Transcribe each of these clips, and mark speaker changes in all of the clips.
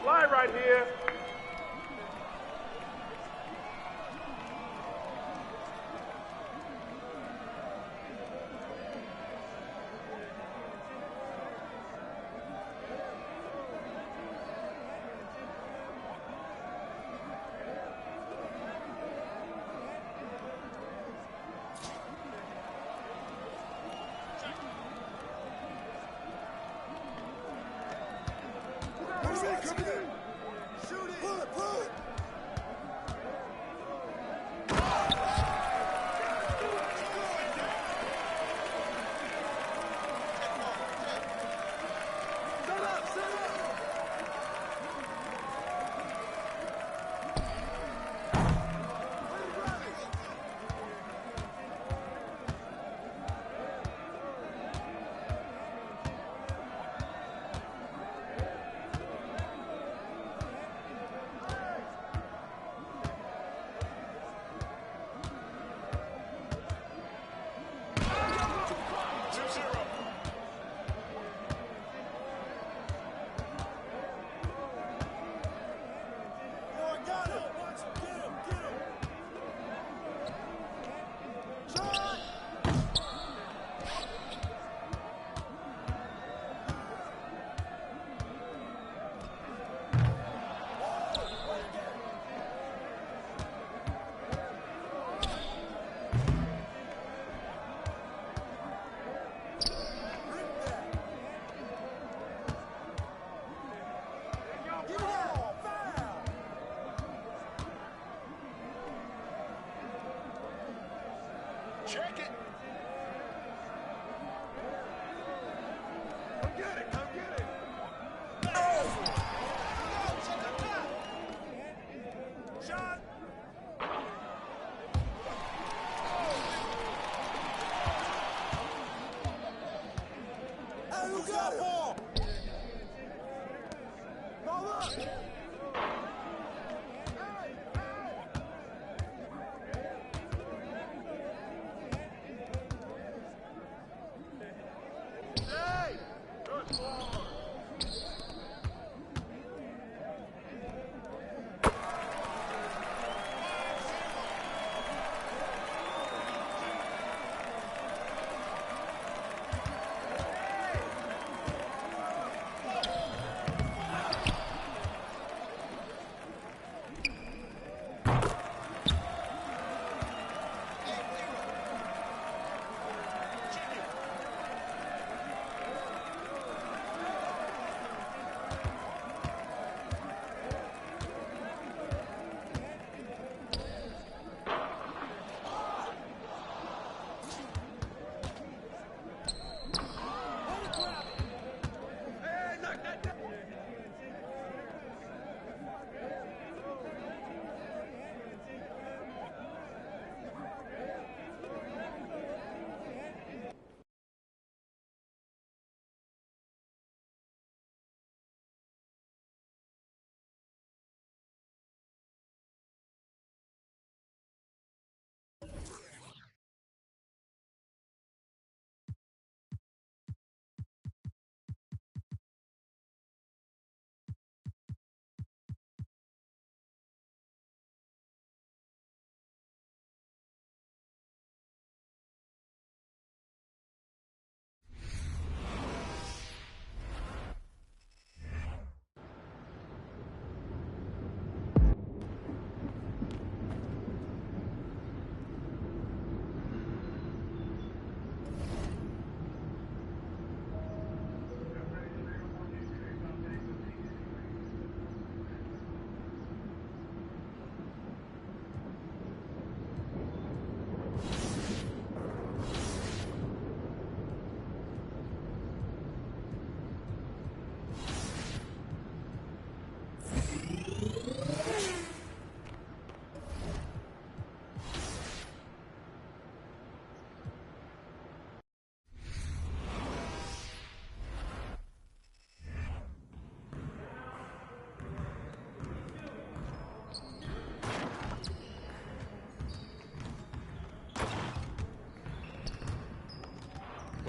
Speaker 1: fly right here.
Speaker 2: Check it. Come get it. Come get it. Shot. Hey, who got it? Ball up.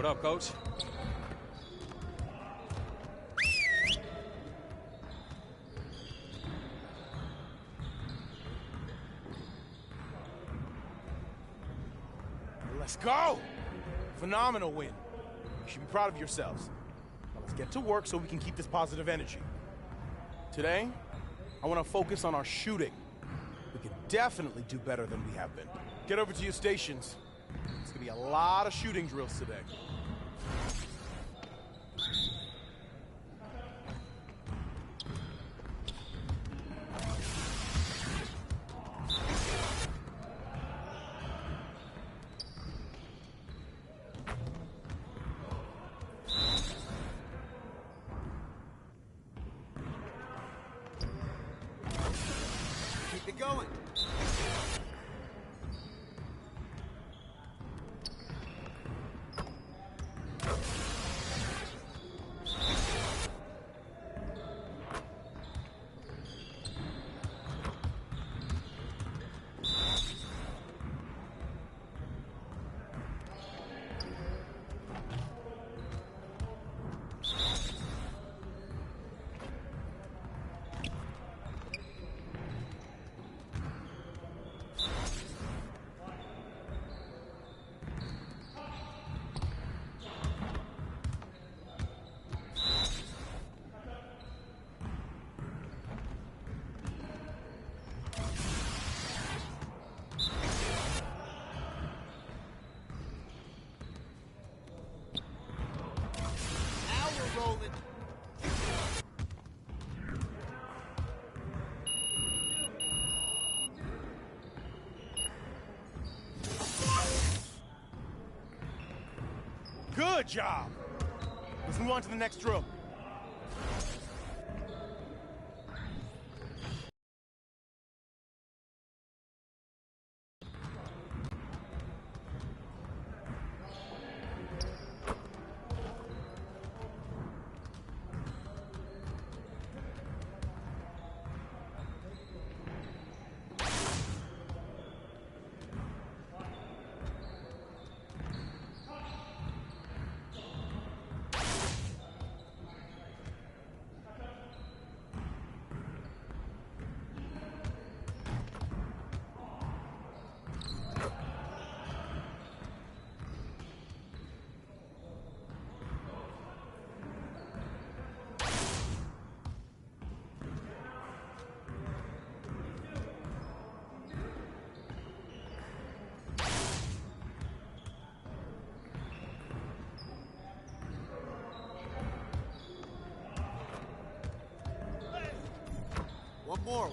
Speaker 3: What up, Coach?
Speaker 1: Let's go! Phenomenal win. You should be proud of yourselves. Now let's get to work so we can keep this positive energy. Today, I want to focus on our shooting. We can definitely do better than we have been. Get over to your stations. There's gonna be a lot of shooting drills today.
Speaker 2: Keep it going. Now we're rolling.
Speaker 1: Good job! Let's move on to the next drill.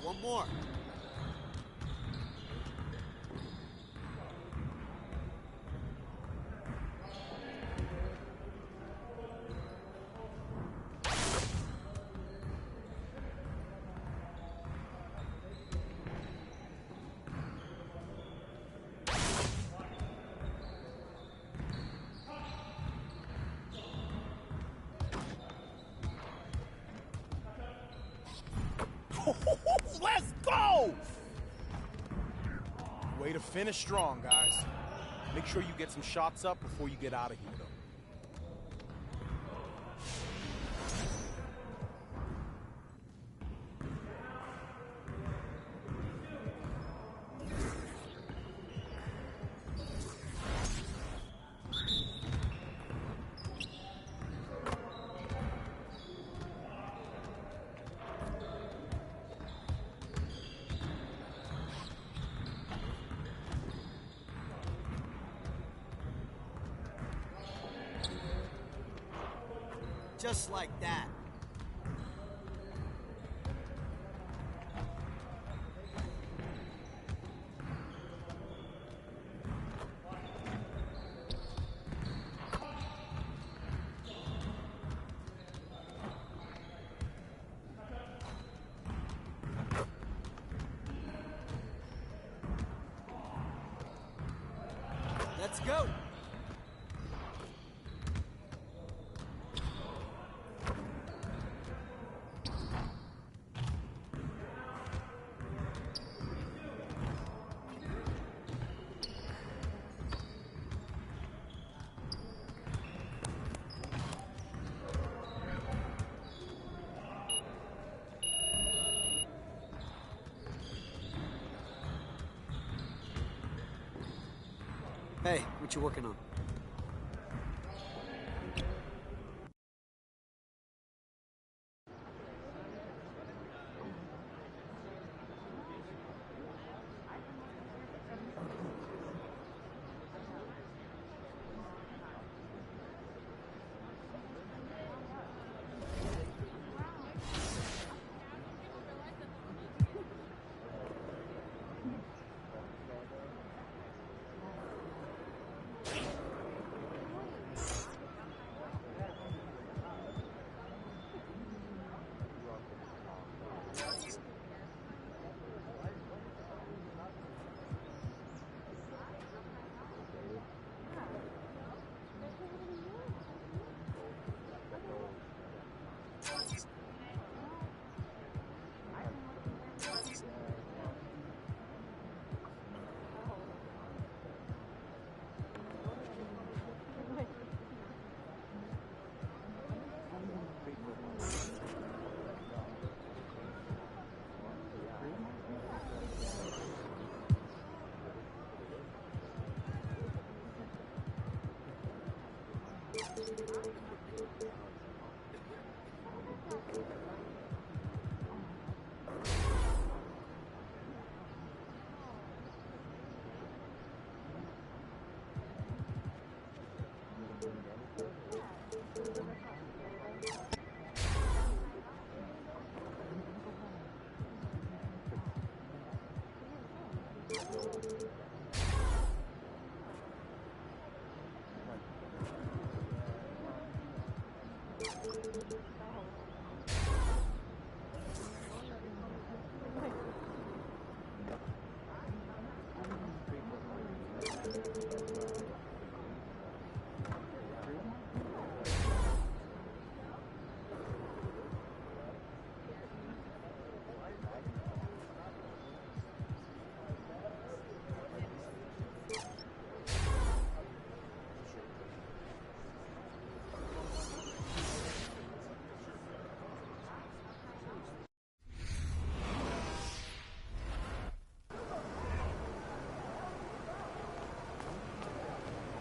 Speaker 1: One more. Let's go! Way to finish strong, guys. Make sure you get some shots up before you get out of here, though.
Speaker 2: Just like that. Let's go. Hey, what you working on?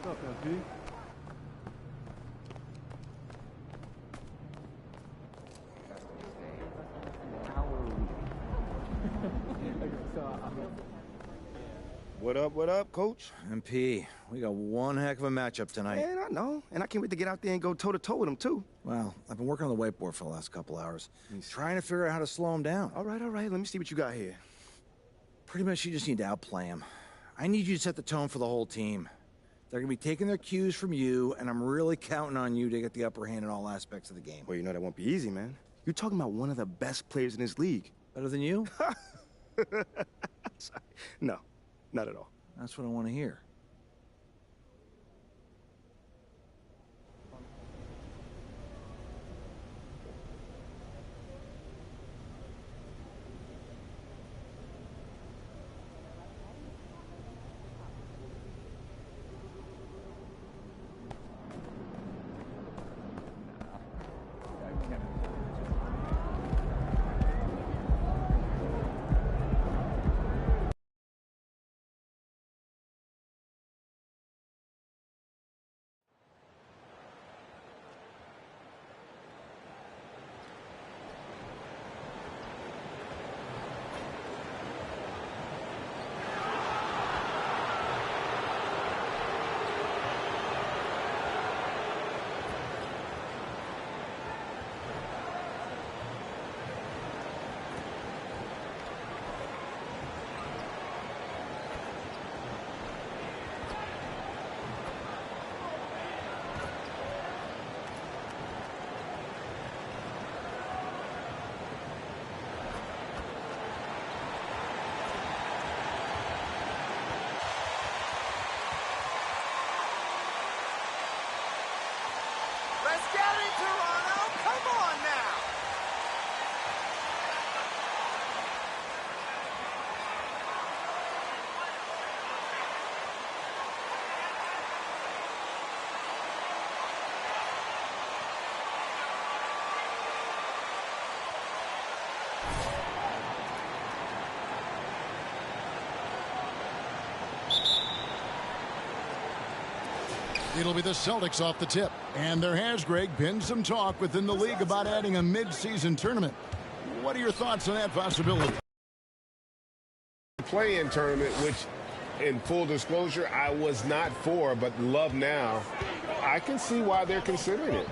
Speaker 4: What's up, LG?
Speaker 5: What up, Coach?
Speaker 6: MP, we got one heck of a matchup tonight.
Speaker 5: Man, I know. And I can't wait to get out there and go toe-to-toe with him, too.
Speaker 6: Well, I've been working on the whiteboard for the last couple hours, trying to figure out how to slow him down.
Speaker 5: All right. Let me see what you got here.
Speaker 6: Pretty much you just need to outplay him. I need you to set the tone for the whole team. They're going to be taking their cues from you, and I'm really counting on you to get the upper hand in all aspects of the game.
Speaker 5: Well, you know that won't be easy, man. You're talking about one of the best players in this league.
Speaker 6: Better than you?
Speaker 5: Sorry. No, not at all.
Speaker 6: That's what I want to hear.
Speaker 7: It'll be the Celtics off the tip. And there has, Greg, been some talk within the league about adding a mid-season tournament. What are your thoughts on that possibility?
Speaker 8: Play-in tournament, which, in full disclosure, I was not for, but love now. I can see why they're considering it.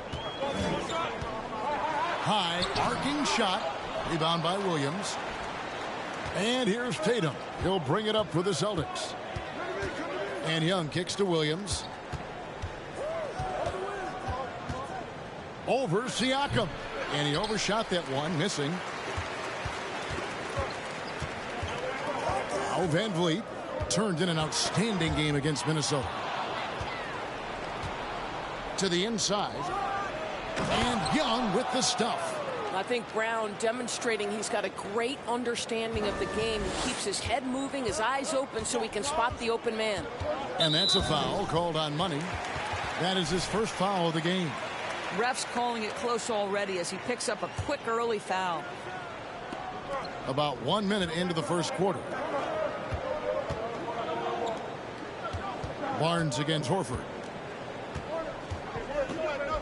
Speaker 7: High, arcing shot. Rebound by Williams. And here's Tatum. He'll bring it up for the Celtics. And Young kicks to Williams. Over Siakam. And he overshot that one, missing. Now Van Vliet turned in an outstanding game against Minnesota. To the inside. And Young with the stuff.
Speaker 9: I think Brown demonstrating he's got a great understanding of the game. He keeps his head moving, his eyes open so he can spot the open man.
Speaker 7: And that's a foul called on Money. That is his first foul of the game.
Speaker 9: Ref's calling it close already as he picks up a quick early foul.
Speaker 7: About 1 minute into the first quarter. Barnes against Horford.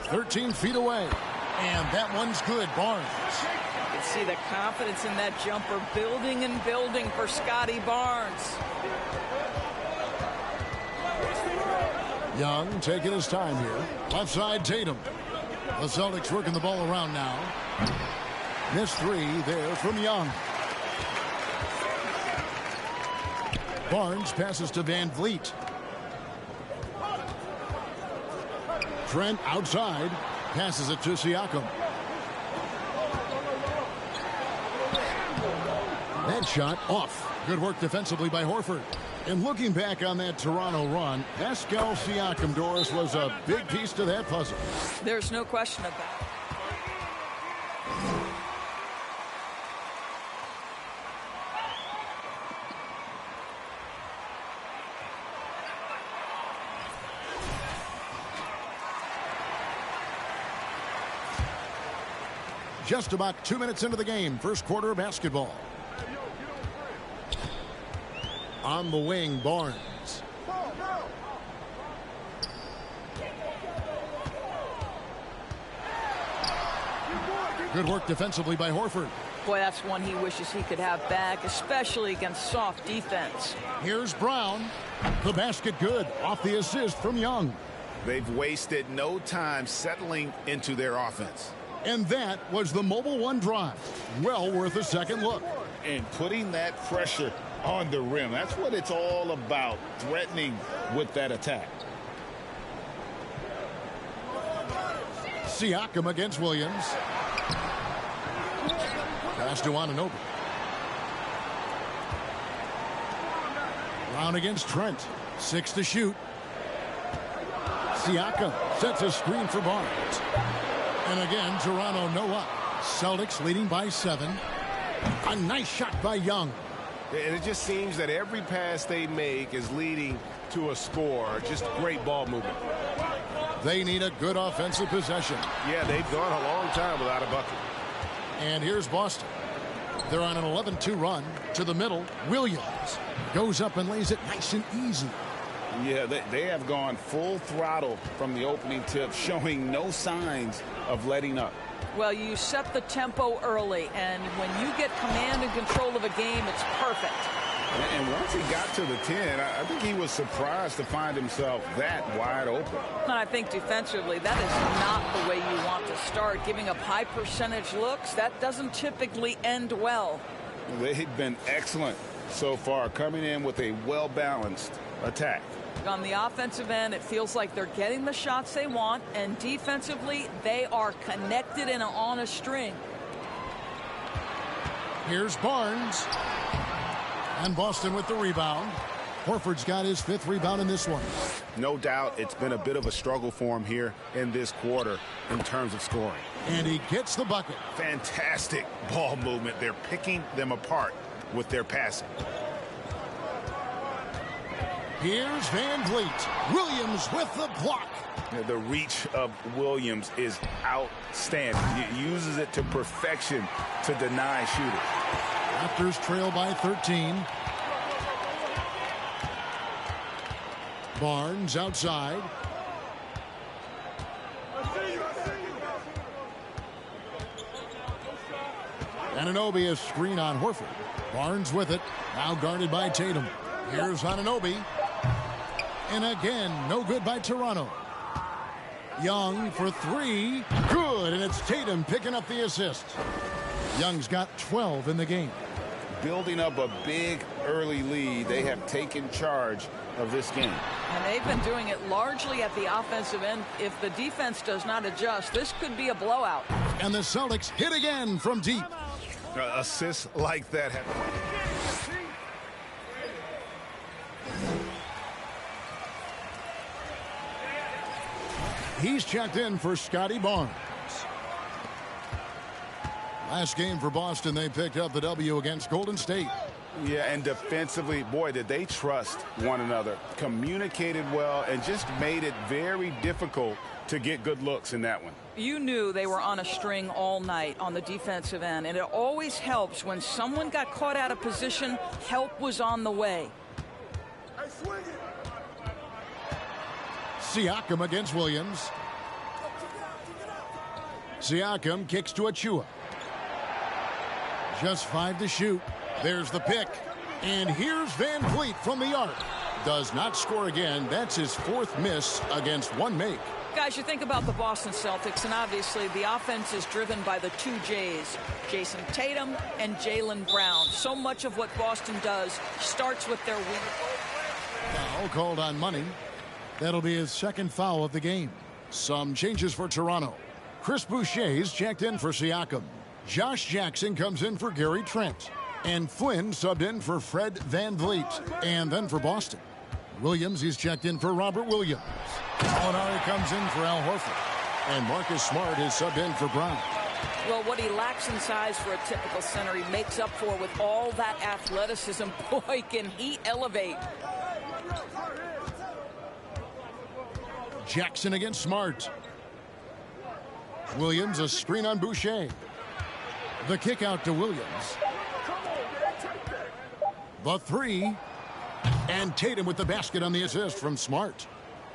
Speaker 7: 13 feet away. And that one's good, Barnes.
Speaker 9: You can see the confidence in that jumper building and building for Scotty Barnes.
Speaker 7: Young taking his time here. Left side, Tatum. The Celtics working the ball around now. Missed three there from Young. Barnes passes to Van Vliet. Trent outside. Passes it to Siakam. That shot off. Good work defensively by Horford. And looking back on that Toronto run, Pascal Siakam, Doris, was a big piece to that puzzle.
Speaker 9: There's no question about it.
Speaker 7: Just about 2 minutes into the game. First quarter of basketball. On the wing, Barnes. Good work defensively by Horford.
Speaker 9: Boy, that's one he wishes he could have back, especially against soft defense.
Speaker 7: Here's Brown. The basket good. Off the assist from Young.
Speaker 10: They've wasted no time settling into their offense.
Speaker 7: And that was the Mobile One drive. Well worth a second look.
Speaker 10: And putting that pressure on the rim. That's what it's all about, threatening with that attack.
Speaker 7: Siakam against Williams. Pass to Anunoby. Brown against Trent. 6 to shoot. Siakam sets a screen for Barnes. And again, Toronto no up. Celtics leading by 7. A nice shot by Young.
Speaker 8: And it just seems that every pass they make is leading to a score. Just great ball movement.
Speaker 7: They need a good offensive possession.
Speaker 8: Yeah, they've gone a long time without a bucket.
Speaker 7: And here's Boston. They're on an 11-2 run to the middle. Williams goes up and lays it nice and easy.
Speaker 10: Yeah, they have gone full throttle from the opening tip, showing no signs of letting up.
Speaker 9: Well, you set the tempo early, and when you get command and control of a game, it's perfect.
Speaker 10: And once he got to the 10, I think he was surprised to find himself that wide open.
Speaker 9: And I think defensively, that is not the way you want to start. Giving up high percentage looks, that doesn't typically end well.
Speaker 10: They've been excellent so far, coming in with a well-balanced attack.
Speaker 9: On the offensive end, it feels like they're getting the shots they want, and defensively, they are connected and on a string.
Speaker 7: Here's Barnes. And Boston with the rebound. Horford's got his 5th rebound in this one.
Speaker 8: No doubt it's been a bit of a struggle for him here in this quarter in terms of scoring.
Speaker 7: And he gets the bucket.
Speaker 8: Fantastic ball movement. They're picking them apart with their passing.
Speaker 7: Here's Van Vliet. Williams with the block.
Speaker 10: The reach of Williams is outstanding. He uses it to perfection to deny shooters.
Speaker 7: Raptors trail by 13. Barnes outside. Anunoby is screen on Horford. Barnes with it. Now guarded by Tatum. Here's Anunoby. And again, no good by Toronto. Young for three. Good, and it's Tatum picking up the assist. Young's got 12 in the game.
Speaker 10: Building up a big early lead, they have taken charge of this game.
Speaker 9: And they've been doing it largely at the offensive end. If the defense does not adjust, this could be a blowout.
Speaker 7: And the Celtics hit again from deep.
Speaker 8: Assists like that.
Speaker 7: He's checked in for Scotty Barnes. Last game for Boston, they picked up the W against Golden State.
Speaker 10: Yeah, and defensively, boy, did they trust one another. Communicated well and just made it very difficult to get good looks in that one.
Speaker 9: You knew they were on a string all night on the defensive end, and it always helps when someone got caught out of position, help was on the way.
Speaker 7: Siakam against Williams. Siakam kicks to Achua. Just 5 to shoot. There's the pick. And here's Van Vliet from the arc. Does not score again. That's his 4th miss against one make.
Speaker 9: Guys, you think about the Boston Celtics, and obviously the offense is driven by the 2 J's, Jason Tatum and Jaylen Brown. So much of what Boston does starts with their wing.
Speaker 7: Foul called on Money. That'll be his 2nd foul of the game. Some changes for Toronto. Chris Boucher's checked in for Siakam. Josh Jackson comes in for Gary Trent. And Flynn subbed in for Fred Van Vliet. And then for Boston, Williams, he's checked in for Robert Williams. Gallinari comes in for Al Horford. And Marcus Smart is subbed in for Brown.
Speaker 9: Well, what he lacks in size for a typical center, he makes up for with all that athleticism. Boy, can he elevate.
Speaker 7: Jackson against Smart. Williams, a screen on Boucher. The kick out to Williams. The 3. And Tatum with the basket on the assist from Smart.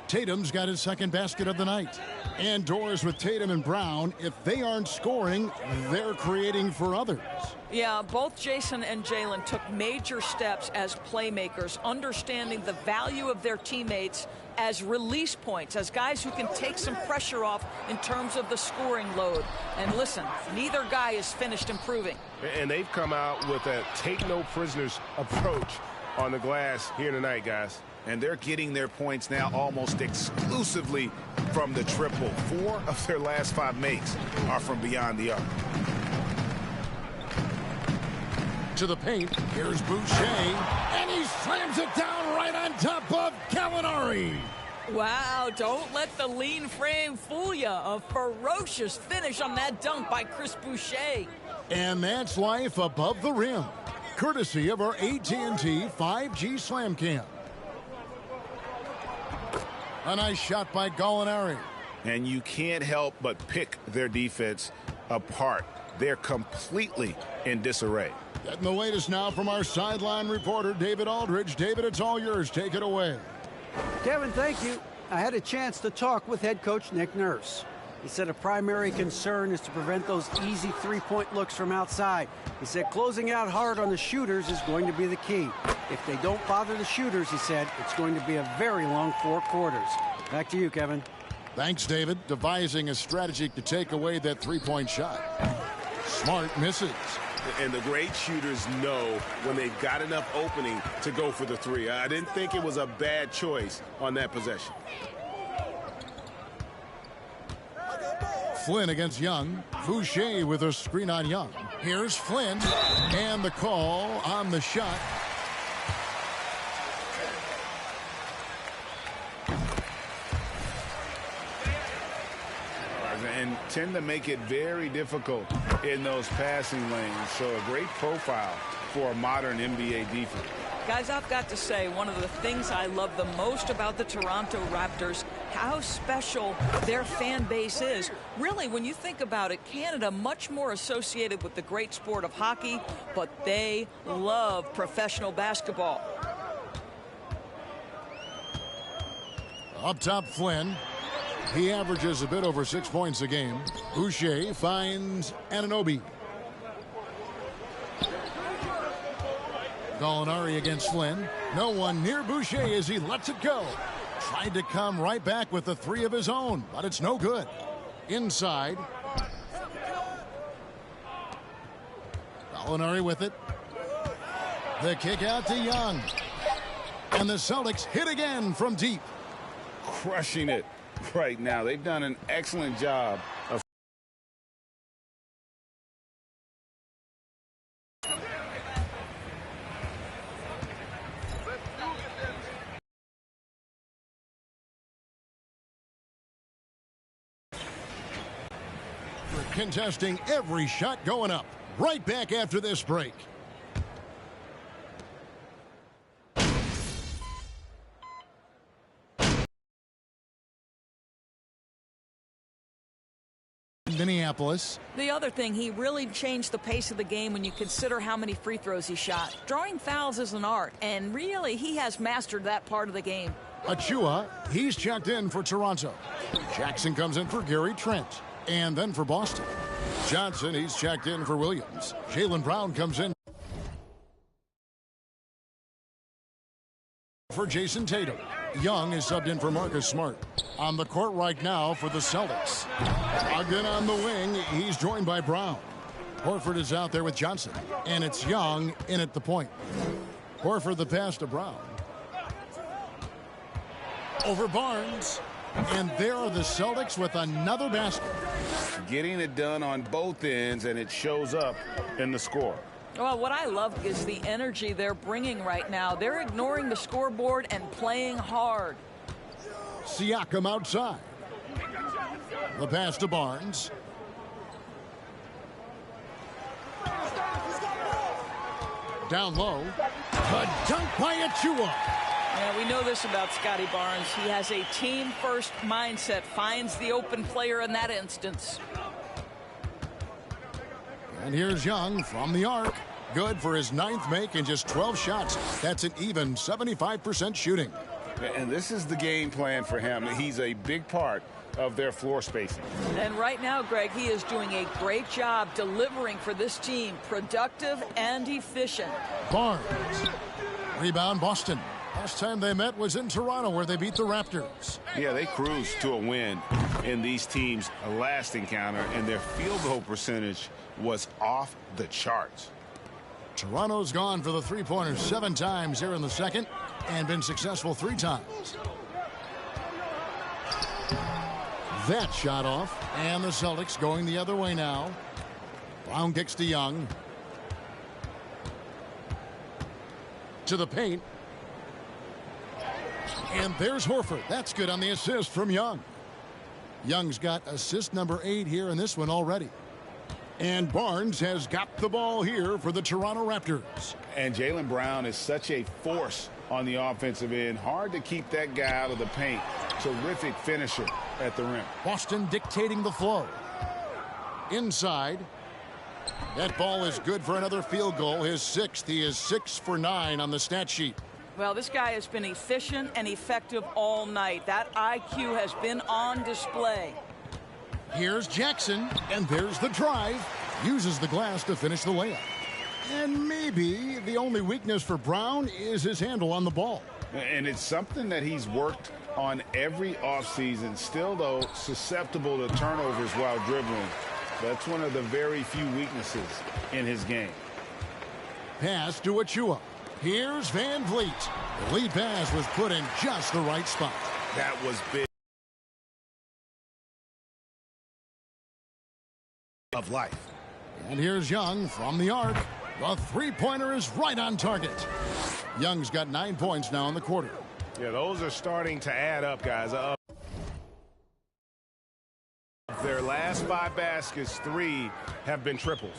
Speaker 7: Tatum's got his 2nd basket of the night. And doors with Tatum and Brown. If they aren't scoring, they're creating for others.
Speaker 9: Yeah, both Jason and Jaylen took major steps as playmakers, understanding the value of their teammates as release points, as guys who can take some pressure off in terms of the scoring load. And listen, neither guy is finished improving.
Speaker 8: And they've come out with a take-no-prisoners approach on the glass here tonight, guys.
Speaker 10: And they're getting their points now almost exclusively from the triple. 4 of their last 5 makes are from beyond the arc.
Speaker 7: To the paint, here's Boucher, and he slams it down right on top of Gallinari.
Speaker 9: Wow, don't let the lean frame fool you. A ferocious finish on that dunk by Chris Boucher.
Speaker 7: And that's life above the rim, courtesy of our AT&T 5G Slam Cam. A nice shot by Gallinari.
Speaker 10: And you can't help but pick their defense apart. They're completely in disarray.
Speaker 7: Getting the latest now from our sideline reporter, David Aldridge. David, it's all yours. Take it away.
Speaker 11: Kevin, thank you. I had a chance to talk with head coach Nick Nurse. He said a primary concern is to prevent those easy three-point looks from outside. He said closing out hard on the shooters is going to be the key. If they don't bother the shooters, he said, it's going to be a very long 4 quarters. Back to you, Kevin.
Speaker 7: Thanks, David. Devising a strategy to take away that three-point shot. Smart misses.
Speaker 8: And the great shooters know when they've got enough opening to go for the 3. I didn't think it was a bad choice on that possession.
Speaker 7: Flynn against Young. Boucher with a screen on Young. Here's Flynn. And the call on the shot.
Speaker 10: And tend to make it very difficult in those passing lanes. So a great profile for a modern NBA defense.
Speaker 9: Guys, I've got to say, one of the things I love the most about the Toronto Raptors, how special their fan base is. Really, when you think about it, Canada much more associated with the great sport of hockey, but they love professional basketball.
Speaker 7: Up top, Flynn. He averages a bit over 6 points a game. Boucher finds Anunoby. Gallinari against Flynn. No one near Boucher as he lets it go. Tried to come right back with the three of his own, but it's no good. Inside. Gallinari with it. The kick out to Young. And the Celtics hit again from deep.
Speaker 10: Crushing it right now. They've done an excellent job of
Speaker 7: contesting every shot going up. Right back after this break. Minneapolis.
Speaker 9: The other thing, he really changed the pace of the game when you consider how many free throws he shot. Drawing fouls is an art, and really, he has mastered that part of the game.
Speaker 7: Achua, he's checked in for Toronto. Jackson comes in for Gary Trent. And then for Boston. Johnson, he's checked in for Williams. Jaylen Brown comes in for Jason Tatum. Young is subbed in for Marcus Smart. On the court right now for the Celtics. Again on the wing, he's joined by Brown. Horford is out there with Johnson. And it's Young in at the point. Horford the pass to Brown. Over Barnes. And there are the Celtics with another basket.
Speaker 10: getting it done on both ends, and it shows up in the score.
Speaker 9: Well, what I love is the energy they're bringing right now. They're ignoring the scoreboard and playing hard.
Speaker 7: Siakam outside. The pass to Barnes. Down low. A dunk by Achua.
Speaker 9: Yeah, we know this about Scotty Barnes. He has a team-first mindset, finds the open player in that instance.
Speaker 7: And here's Young from the arc. Good for his 9th make in just 12 shots. That's an even 75% shooting.
Speaker 10: And this is the game plan for him. He's a big part of their floor spacing.
Speaker 9: And right now, Greg, he is doing a great job delivering for this team. Productive and efficient.
Speaker 7: Barnes. Rebound Boston. Last time they met was in Toronto, where they beat the Raptors.
Speaker 10: Yeah, they cruised to a win in these teams' last encounter, and their field goal percentage was off the charts.
Speaker 7: Toronto's gone for the three-pointer 7 times here in the second and been successful 3 times. That shot off, and the Celtics going the other way now. Brown kicks to Young. To the paint. And there's Horford. That's good on the assist from Young. Young's got assist number 8 here in this one already. And Barnes has got the ball here for the Toronto Raptors.
Speaker 10: And Jaylen Brown is such a force on the offensive end. Hard to keep that guy out of the paint. Terrific finisher at the rim.
Speaker 7: Boston dictating the flow. Inside. That ball is good for another field goal. His 6th. He is 6 for 9 on the stat sheet.
Speaker 9: Well, this guy has been efficient and effective all night. That IQ has been on display.
Speaker 7: Here's Jackson, and there's the drive. Uses the glass to finish the layup. And maybe the only weakness for Brown is his handle on the ball.
Speaker 10: And it's something that he's worked on every offseason. Still, though, susceptible to turnovers while dribbling. That's one of the very few weaknesses in his game.
Speaker 7: Pass to Achua. Here's Van Vliet. The lead pass was put in just the right spot.
Speaker 10: That was big. Of life.
Speaker 7: And here's Young from the arc. The three-pointer is right on target. Young's got 9 points now in the quarter.
Speaker 10: Yeah, those are starting to add up, guys. Their last 5 baskets, 3 have been triples.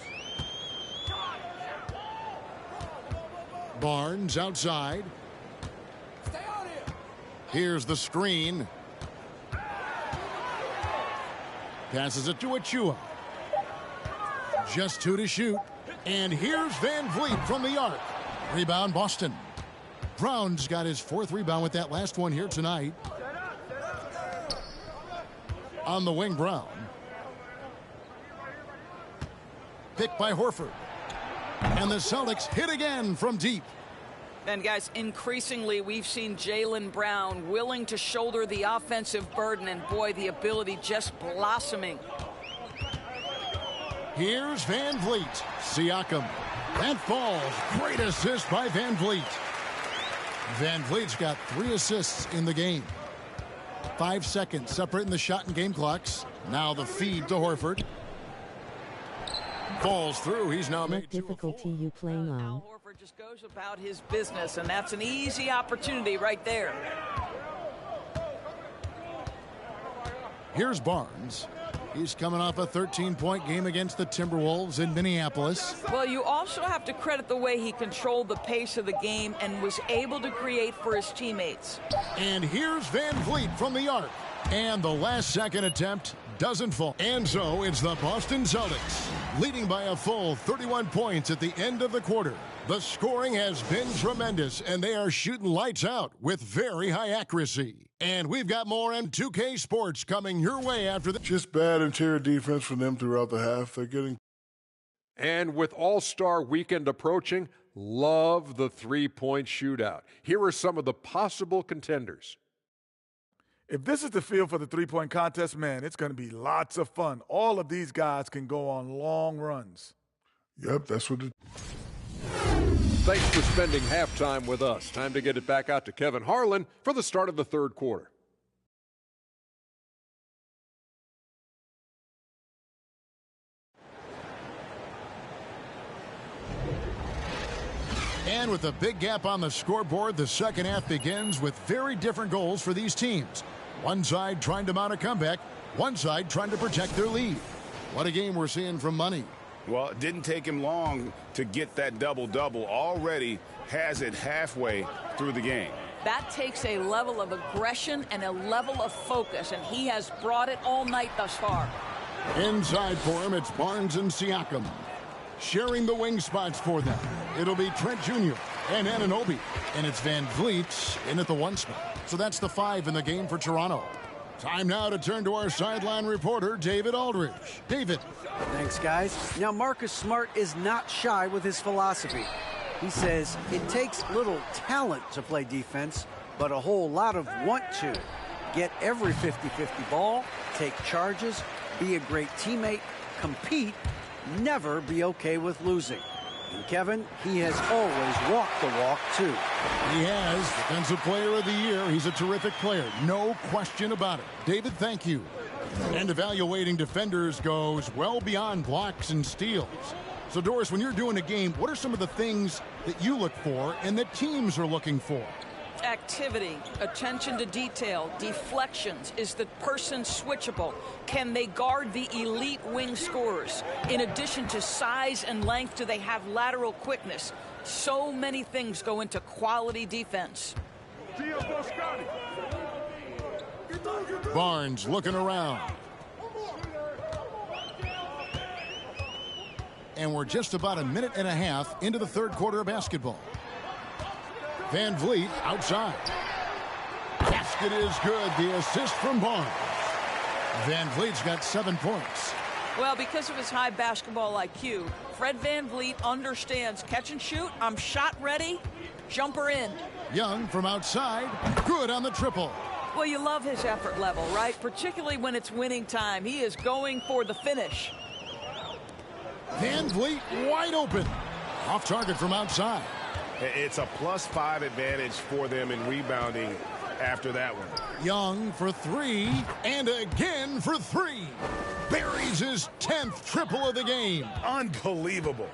Speaker 7: Barnes outside. Here's the screen. Passes it to Achua. Just 2 to shoot. And here's Van Vliet from the arc. Rebound Boston. Brown's got his 4th rebound with that last one here tonight. On the wing, Brown. Picked by Horford. And the Celtics hit again from deep.
Speaker 9: And guys, increasingly we've seen Jaylen Brown willing to shoulder the offensive burden, and boy, the ability just blossoming.
Speaker 7: Here's Van Vliet. Siakam. That falls. Great assist by Van Vliet. Van Vliet's got 3 assists in the game. 5 seconds separating the shot and game clocks. Now the feed to Horford. Falls through. He's now made
Speaker 12: difficulty you playing on.
Speaker 9: Al Horford just goes about his business, and that's an easy opportunity right there.
Speaker 7: Here's Barnes. He's coming off a 13-point game against the Timberwolves in Minneapolis.
Speaker 9: Well, you also have to credit the way he controlled the pace of the game and was able to create for his teammates.
Speaker 7: And here's Van Vliet from the arc. And the last-second attempt doesn't fall. And so it's the Boston Celtics, leading by a full 31 points at the end of the quarter. The scoring has been tremendous, and they are shooting lights out with very high accuracy. And we've got more M2K Sports coming your way after the...
Speaker 13: Just bad interior defense from them throughout the half. They're getting...
Speaker 14: And with All-Star Weekend approaching, love the three-point shootout. Here are some of the possible contenders.
Speaker 15: If this is the field for the three-point contest, man, it's going to be lots of fun. All of these guys can go on long runs.
Speaker 13: Yep, that's what it...
Speaker 14: Thanks for spending halftime with us. Time to get it back out to Kevin Harlan for the start of the third quarter.
Speaker 7: And with a big gap on the scoreboard, the second half begins with very different goals for these teams. One side trying to mount a comeback, one side trying to protect their lead. What a game we're seeing from Money.
Speaker 10: Well, it didn't take him long to get that double-double. Already has it halfway through the game.
Speaker 9: That takes a level of aggression and a level of focus, and he has brought it all night thus far.
Speaker 7: Inside for him, it's Barnes and Siakam. Sharing the wing spots for them. It'll be Trent Jr. and Anunoby. And it's Van Vliet in at the 1 spot. So that's the 5 in the game for Toronto. Time now to turn to our sideline reporter, David Aldridge. David.
Speaker 11: Thanks, guys. Now, Marcus Smart is not shy with his philosophy. He says it takes little talent to play defense, but a whole lot of want to. Get every 50-50 ball, take charges, be a great teammate, compete, never be okay with losing. And Kevin, he has always walked the walk, too.
Speaker 7: He has. Defensive Player of the Year. He's a terrific player. No question about it. David, thank you. And evaluating defenders goes well beyond blocks and steals. So, Doris, when you're doing a game, what are some of the things that you look for and that teams are looking for?
Speaker 9: Activity, attention to detail, deflections. Is the person switchable? Can they guard the elite wing scorers? In addition to size and length, do they have lateral quickness? So many things go into quality defense.
Speaker 7: Barnes looking around. And we're just about a minute and a half into the third quarter of basketball. Van Vliet outside. Basket is good. The assist from Barnes. Van Vliet's got 7 points.
Speaker 9: Well, because of his high basketball IQ, Fred Van Vliet understands catch and shoot. I'm shot ready. Jumper in.
Speaker 7: Young from outside. Good on the triple.
Speaker 9: Well, you love his effort level, right? Particularly when it's winning time. He is going for the finish.
Speaker 7: Van Vliet wide open. Off target from outside.
Speaker 8: It's a +5 advantage for them in rebounding after that one.
Speaker 7: Young for 3, and again for 3. Buries his 10th triple of the game.
Speaker 15: Unbelievable.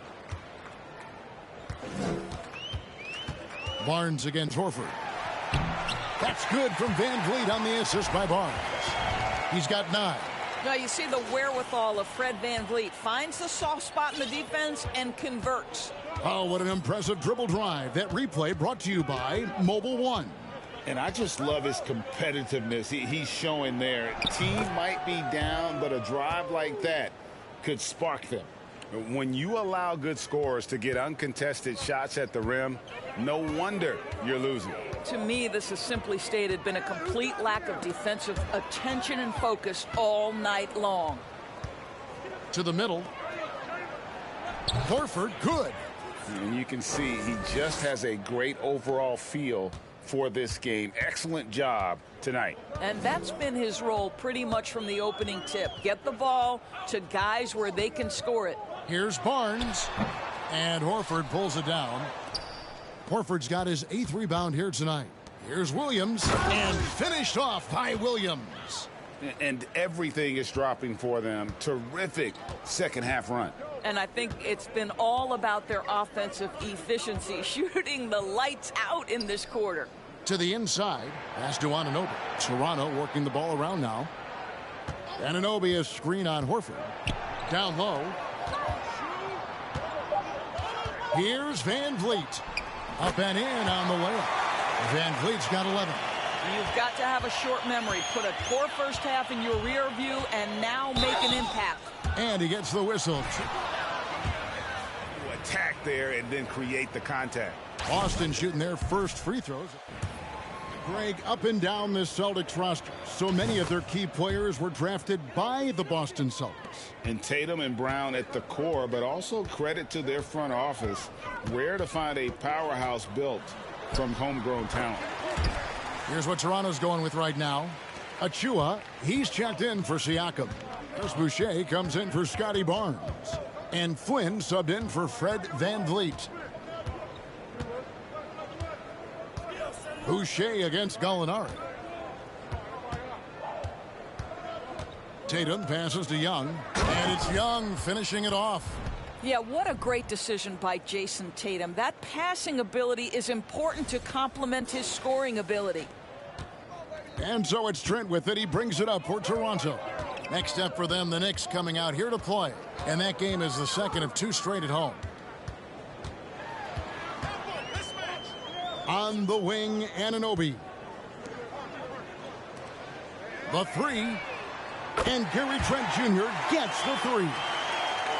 Speaker 7: Barnes against Horford. That's good from Van Vliet on the assist by Barnes. He's got 9.
Speaker 9: Now you see the wherewithal of Fred Van Vliet. Finds the soft spot in the defense and converts.
Speaker 7: Oh, what an impressive dribble drive. That replay brought to you by Mobile One.
Speaker 10: And I just love his competitiveness he's showing there. Team might be down, but a drive like that could spark them. When you allow good scorers to get uncontested shots at the rim, no wonder you're losing.
Speaker 9: To me, this has simply stated been a complete lack of defensive attention and focus all night long.
Speaker 7: To the middle. Horford, good.
Speaker 10: And you can see he just has a great overall feel for this game. Excellent job tonight.
Speaker 9: And that's been his role pretty much from the opening tip. Get the ball to guys where they can score it.
Speaker 7: Here's Barnes, and Horford pulls it down. Horford's got his 8th rebound here tonight. Here's Williams, and finished off by Williams.
Speaker 10: And everything is dropping for them. Terrific second-half run.
Speaker 9: And I think it's been all about their offensive efficiency, shooting the lights out in this quarter.
Speaker 7: To the inside, pass to Anunoby. Toronto working the ball around now. Anunoby, a screen on Horford. Down low. Here's Van Vliet. Up and in on the layup. Van Vliet's got 11.
Speaker 9: You've got to have a short memory. Put a poor first half in your rear view and now make an impact.
Speaker 7: And he gets the whistle.
Speaker 10: Attack there and then create the contact.
Speaker 7: Boston shooting their first free throws. Greg, up and down this Celtics roster, so many of their key players were drafted by the Boston Celtics.
Speaker 10: And Tatum and Brown at the core, but also credit to their front office. Rare to find a powerhouse built from homegrown talent.
Speaker 7: Here's what Toronto's going with right now. Achua, he's checked in for Siakam. Chris Boucher comes in for Scotty Barnes. And Flynn subbed in for Fred VanVleet. Boucher against Gallinari. Tatum passes to Young. And it's Young finishing it off.
Speaker 9: Yeah, what a great decision by Jason Tatum. That passing ability is important to complement his scoring ability.
Speaker 7: And so it's Trent with it. He brings it up for Toronto. Next step for them, the Knicks coming out here to play. And that game is the second of 2 straight at home. On the wing, Anunoby. The 3. And Gary Trent Jr. gets the 3.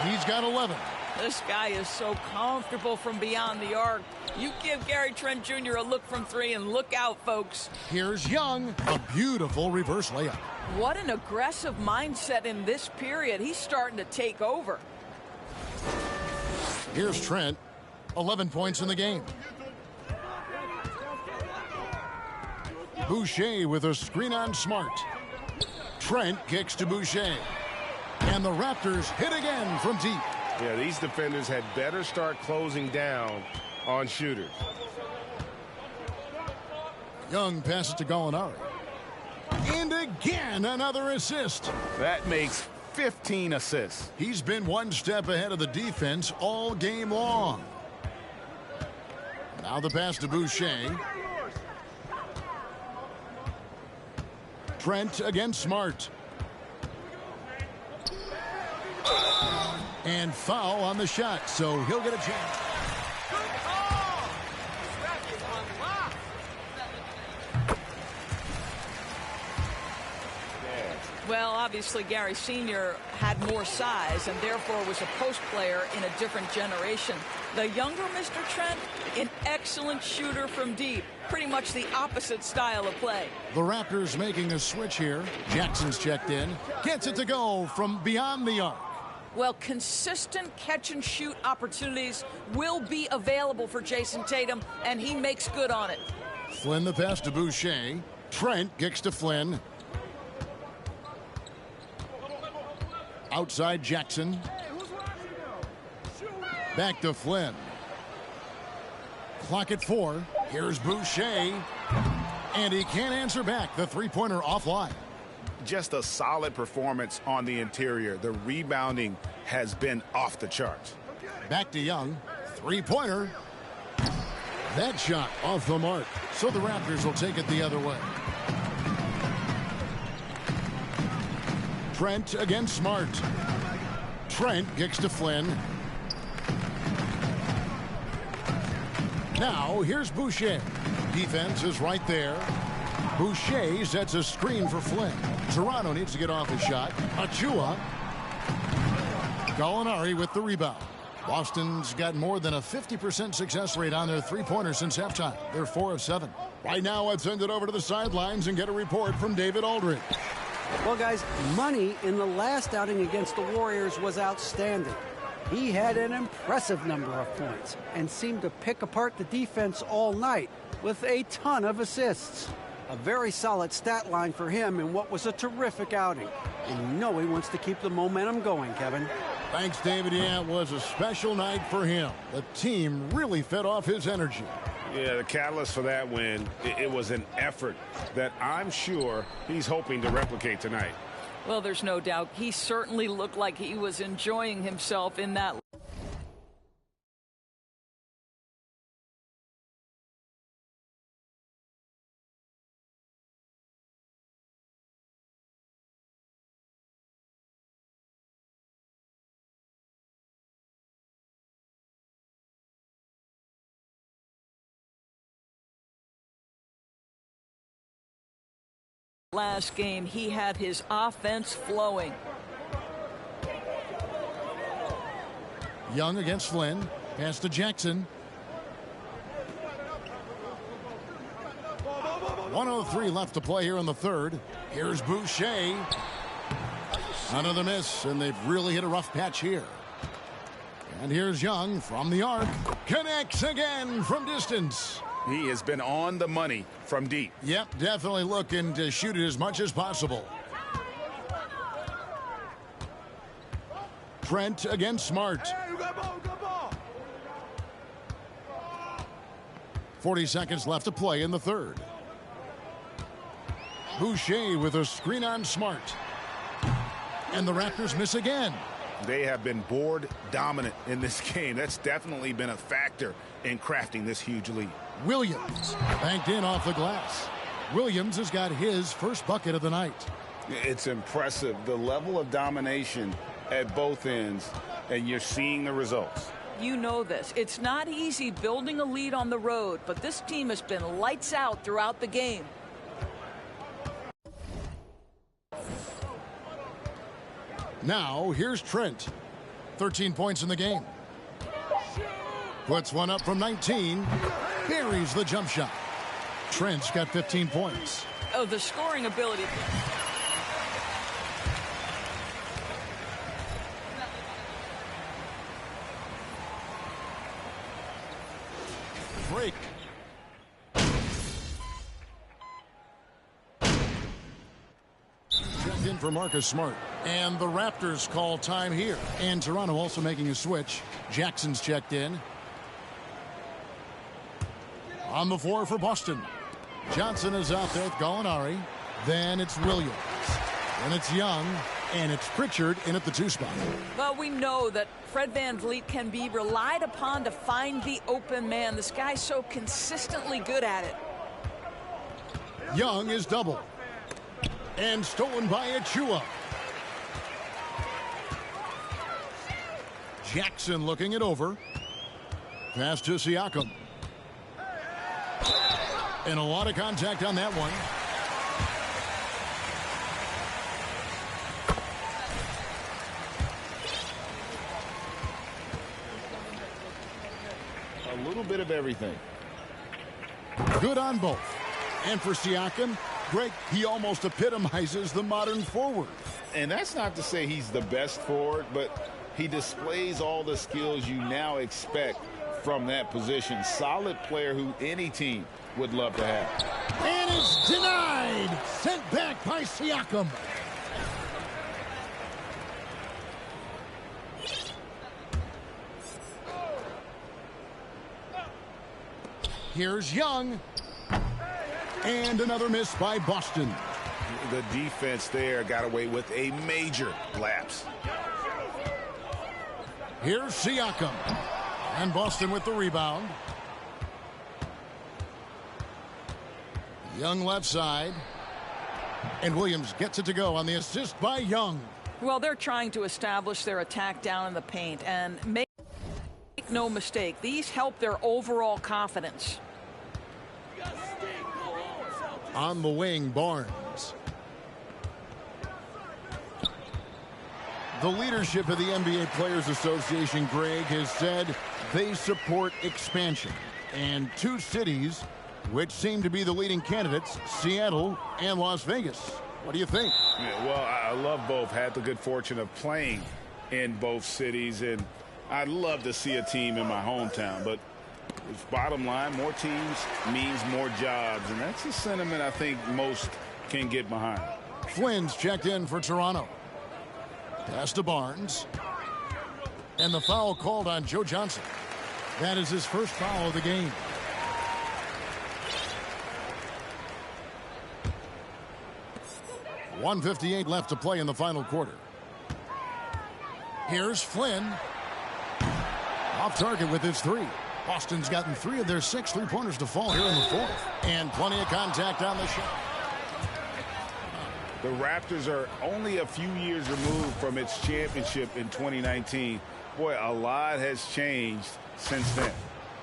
Speaker 7: He's got 11.
Speaker 9: This guy is so comfortable from beyond the arc. You give Gary Trent Jr. a look from 3 and look out, folks.
Speaker 7: Here's Young. A beautiful reverse layup.
Speaker 9: What an aggressive mindset in this period. He's starting to take over.
Speaker 7: Here's Trent. 11 points in the game. Boucher with a screen on Smart. Trent kicks to Boucher. And the Raptors hit again from deep.
Speaker 8: Yeah, these defenders had better start closing down on shooters.
Speaker 7: Young passes to Gallinari. And again, another assist.
Speaker 8: That makes 15 assists.
Speaker 7: He's been one step ahead of the defense all game long. Now the pass to Boucher. Trent against Smart. And foul on the shot, so he'll get a chance.
Speaker 9: Well, obviously, Gary Sr. had more size and therefore was a post player in a different generation. The younger Mr. Trent, an excellent shooter from deep. Pretty much the opposite style of play.
Speaker 7: The Raptors making a switch here. Jackson's checked in. Gets it to go from beyond the arc.
Speaker 9: Well, consistent catch-and-shoot opportunities will be available for Jason Tatum, and he makes good on it.
Speaker 7: Flynn the pass to Boucher. Trent kicks to Flynn. Outside Jackson. Back to Flynn. Clock at 4. Here's Boucher. And he can't answer back. The three-pointer offline.
Speaker 10: Just a solid performance on the interior. The rebounding has been off the charts.
Speaker 7: Back to Young. Three-pointer. That shot off the mark. So the Raptors will take it the other way. Trent against Smart. Trent kicks to Flynn. Now here's Boucher. Defense is right there. Boucher sets a screen for Flynn. Toronto needs to get off his shot. Achua. Gallinari with the rebound. Boston's got more than a 50% success rate on their three-pointers since halftime. They're 4 of 7. Right now, let's send it over to the sidelines and get a report from David Aldridge.
Speaker 11: Well, guys, Money in the last outing against the Warriors was outstanding. He had an impressive number of points and seemed to pick apart the defense all night with a ton of assists. A very solid stat line for him in what was a terrific outing. And you know he wants to keep the momentum going, Kevin.
Speaker 7: Thanks, David. Yeah, it was a special night for him. The team really fed off his energy.
Speaker 10: Yeah, the catalyst for that win, it was an effort that I'm sure he's hoping to replicate tonight.
Speaker 9: Well, there's no doubt. He certainly looked like he was enjoying himself in that. Last game, he had his offense flowing.
Speaker 7: Young against Flynn. Pass to Jackson. 1:03 left to play here in the third. Here's Boucher. Another miss, and they've really hit a rough patch here. And here's Young from the arc. Connects again from distance.
Speaker 10: He has been on the money from deep.
Speaker 7: Yep, definitely looking to shoot it as much as possible. Trent against Smart. 40 seconds left to play in the third. Boucher with a screen on Smart. And the Raptors miss again.
Speaker 10: They have been board dominant in this game. That's definitely been a factor in crafting this huge lead.
Speaker 7: Williams banked in off the glass. Williams has got his first bucket of the night.
Speaker 10: It's impressive, the level of domination at both ends, and you're seeing the results.
Speaker 9: You know this. It's not easy building a lead on the road, but this team has been lights out throughout the game.
Speaker 7: Now, here's Trent. 13 points in the game. Puts one up from 19. Buries the jump shot. Trent's got 15 points.
Speaker 9: Oh, the scoring ability.
Speaker 7: Break. Checked in for Marcus Smart. And the Raptors call time here. And Toronto also making a switch. Jackson's checked in. On the floor for Boston. Johnson is out there with Gallinari. Then it's Williams. Then it's Young. And it's Pritchard in at the 2 spot.
Speaker 9: Well, we know that Fred VanVleet can be relied upon to find the open man. This guy's so consistently good at it.
Speaker 7: Young is double. And stolen by Achua. Jackson looking it over. Pass to Siakam. And a lot of contact on that one.
Speaker 10: A little bit of everything.
Speaker 7: Good on both. And for Siakam, Greg, he almost epitomizes the modern forward.
Speaker 10: And that's not to say he's the best forward, but he displays all the skills you now expect from that position. Solid player who any team would love to have.
Speaker 7: And it's denied. Sent back by Siakam. Here's Young. And another miss by Boston.
Speaker 10: The defense there got away with a major lapse.
Speaker 7: Here's Siakam. And Boston with the rebound. Young left side. And Williams gets it to go on the assist by Young.
Speaker 9: Well, they're trying to establish their attack down in the paint. And make no mistake, these help their overall confidence.
Speaker 7: On the wing, Barnes. The leadership of the NBA Players Association, Greg, has said they support expansion. And 2 cities which seem to be the leading candidates, Seattle and Las Vegas. What do you think?
Speaker 10: Yeah, well, I love both. Had the good fortune of playing in both cities. And I'd love to see a team in my hometown, but bottom line, more teams means more jobs, and that's a sentiment I think most can get behind.
Speaker 7: Flynn's checked in for Toronto. Pass to Barnes. And the foul called on Joe Johnson. That is his first foul of the game. .158 left to play in the final quarter. Here's Flynn. Off target with his three. Boston's gotten 3 of their 6 3-pointers to fall here in the fourth. And plenty of contact on the shot.
Speaker 10: The Raptors are only a few years removed from its championship in 2019. Boy, a lot has changed since then.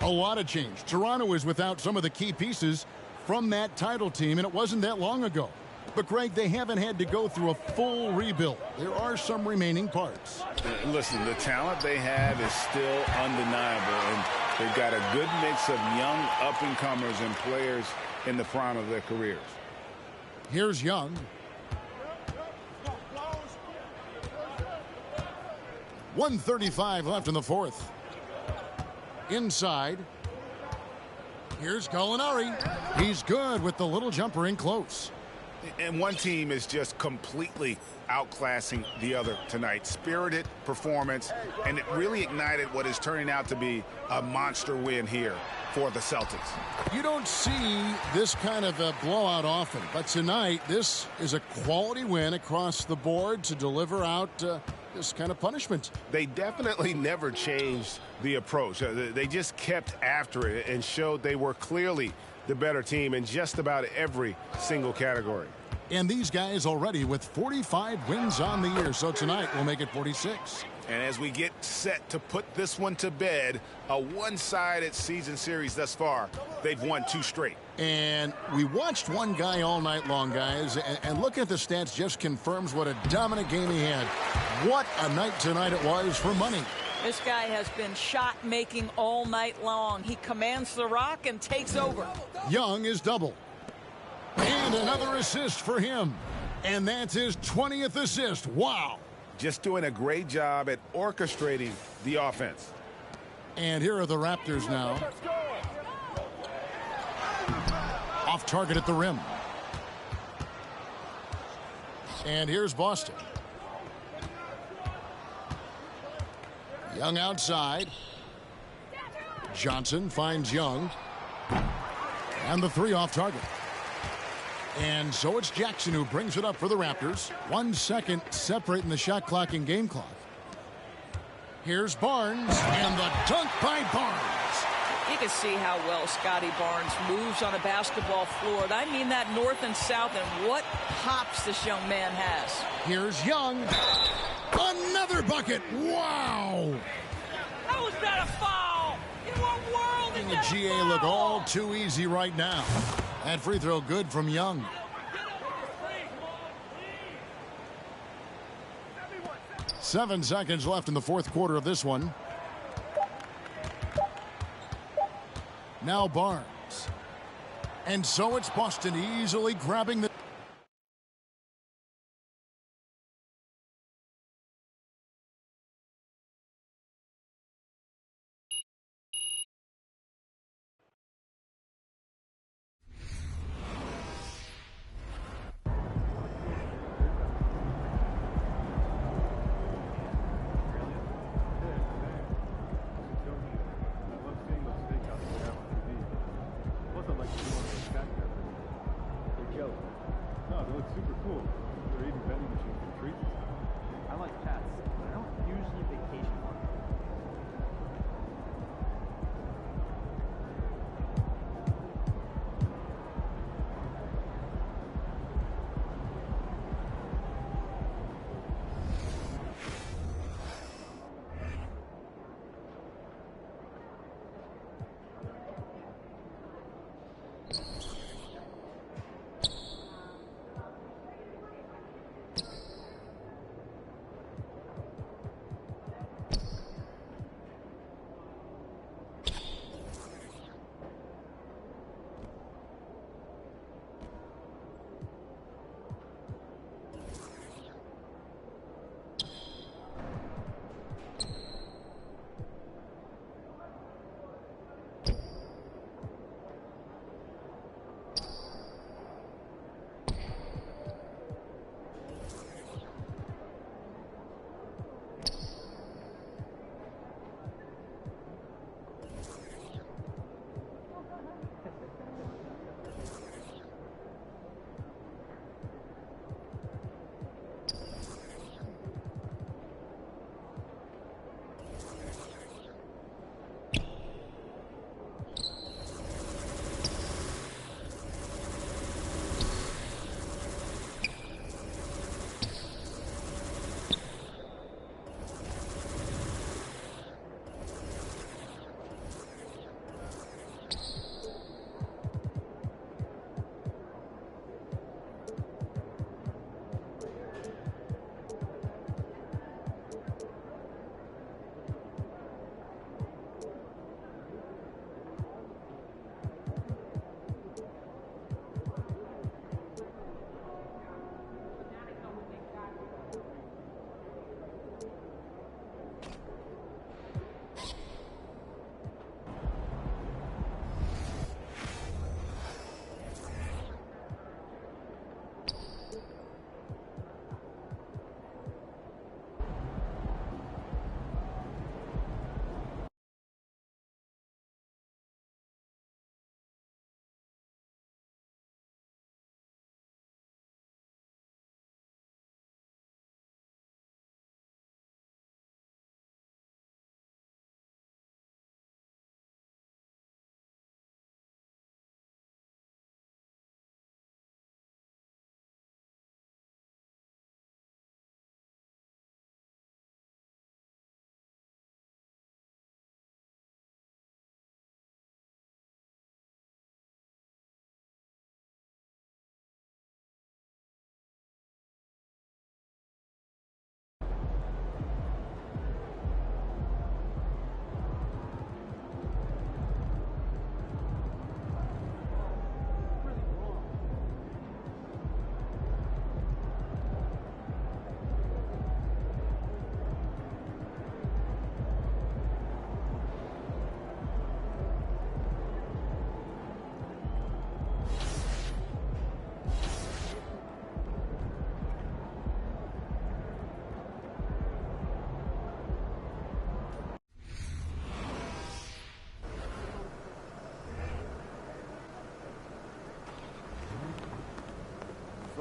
Speaker 7: A lot of change. Toronto is without some of the key pieces from that title team, and it wasn't that long ago. But, Greg, they haven't had to go through a full rebuild. There are some remaining parts.
Speaker 10: Listen, the talent they have is still undeniable, and they've got a good mix of young up-and-comers and players in the prime of their careers.
Speaker 7: Here's Young. .135 left in the fourth. Inside. Here's Gallinari. He's good with the little jumper in close.
Speaker 10: And one team is just completely outclassing the other tonight. Spirited performance, and it really ignited what is turning out to be a monster win here for the Celtics.
Speaker 7: You don't see this kind of a blowout often, but tonight this is a quality win across the board to deliver out this kind of punishment.
Speaker 8: They definitely never changed the approach. They just kept after it and showed they were clearly the better team in just about every single category.
Speaker 7: And these guys already with 45 wins on the year, so tonight we'll make it 46.
Speaker 8: And as we get set to put this one to bed, a one-sided season series thus far, they've won 2 straight.
Speaker 7: And we watched one guy all night long, guys, and looking at the stats just confirms what a dominant game he had. What a night tonight it was for money.
Speaker 9: This guy has been shot-making all night long. He commands the rock and takes over.
Speaker 7: Young is double. And another assist for him. And that's his 20th assist. Wow.
Speaker 8: Just doing a great job at orchestrating the offense.
Speaker 7: And here are the Raptors now. Off target at the rim. And here's Boston. Young outside. Johnson finds Young. And the 3 off target. And so it's Jackson who brings it up for the Raptors. 1 second separating the shot clock and game clock. Here's Barnes, and the dunk by Barnes.
Speaker 9: You can see how well Scotty Barnes moves on a basketball floor. I mean that north and south, and what hops this young man has.
Speaker 7: Here's Young. Another bucket. Wow.
Speaker 9: How is that a foul? In what world is that
Speaker 7: the GA
Speaker 9: a foul?
Speaker 7: look all too easy right now. That free throw good from Young. Seven seconds left in the fourth quarter of this one. Now Barnes. And so it's Boston easily grabbing the...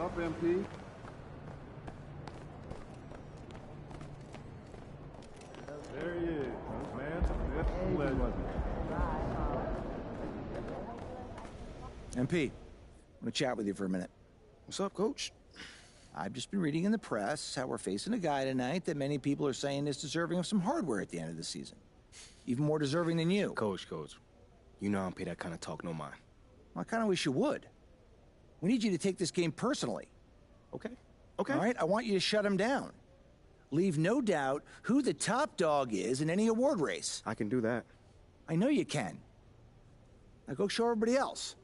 Speaker 4: What's up, MP? There he is. Man, that's a legend.
Speaker 6: MP, I want to chat with you for a minute.
Speaker 5: What's up, Coach?
Speaker 6: I've just been reading in the press how we're facing a guy tonight that many people are saying is deserving of some hardware at the end of the season. Even more deserving than you.
Speaker 5: Coach, you know I don't pay that kind of talk no mind.
Speaker 6: Well, I kind of wish you would. We need you to take this game personally.
Speaker 5: Okay.
Speaker 6: All right? I want you to shut him down. Leave no doubt who the top dog is in any award race.
Speaker 5: I can do that.
Speaker 6: I know you can. Now go show everybody else.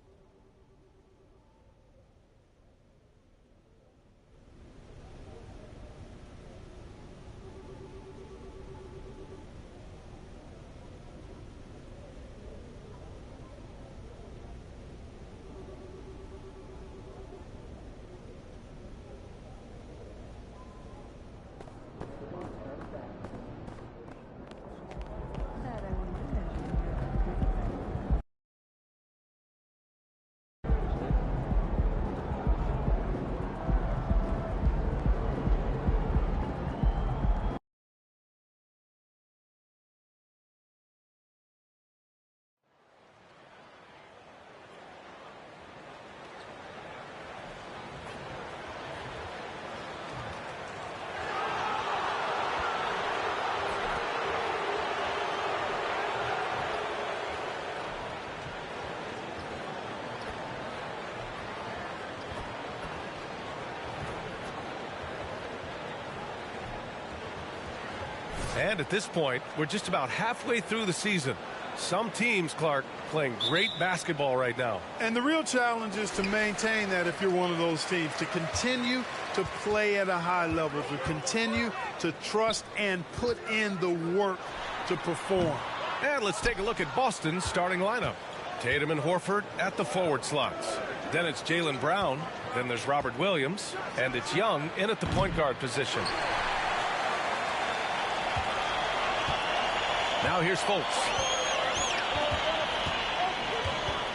Speaker 12: And at this point, we're just about halfway through the season. Some teams, Clark, playing great basketball right now.
Speaker 16: And the real challenge is to maintain that if you're one of those teams, to continue to play at a high level, to continue to trust and put in the work to perform.
Speaker 12: And let's take a look at Boston's starting lineup. Tatum and Horford at the forward slots. Then it's Jaylen Brown. Then there's Robert Williams. And it's Young in at the point guard position. Now here's Fultz.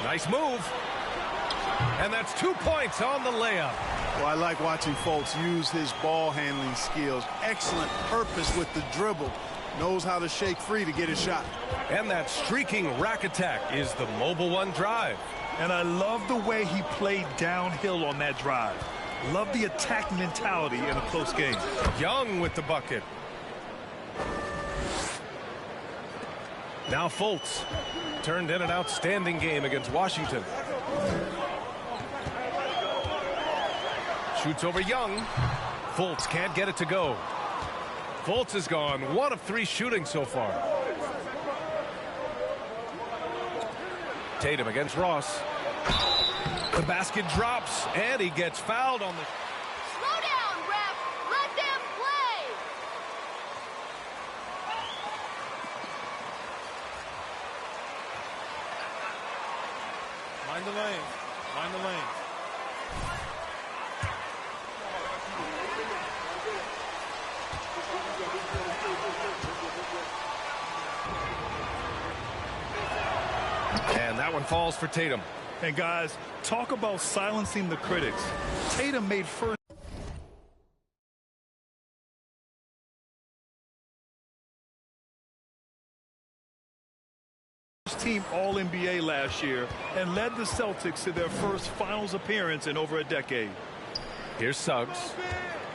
Speaker 12: Nice move. And that's 2 points on the layup.
Speaker 16: Well, I like watching Fultz use his ball handling skills. Excellent purpose with the dribble. Knows how to shake free to get his shot.
Speaker 12: And that streaking rack attack is the Mobile One drive.
Speaker 17: And I love the way he played downhill on that drive. Love the attack mentality in a close game.
Speaker 12: Young with the bucket. Now Fultz turned in an outstanding game against Washington. Shoots over Young. Fultz can't get it to go. Fultz is gone 1 of 3 shooting so far. Tatum against Ross. The basket drops and he gets fouled on the...
Speaker 18: Slow down, ref. Let them play.
Speaker 15: Mind the lane. Mind the lane.
Speaker 12: And that one falls for Tatum.
Speaker 17: And guys, talk about silencing the critics. Tatum made first team All-NBA last year and led the Celtics to their first finals appearance in over a decade.
Speaker 12: Here's Suggs.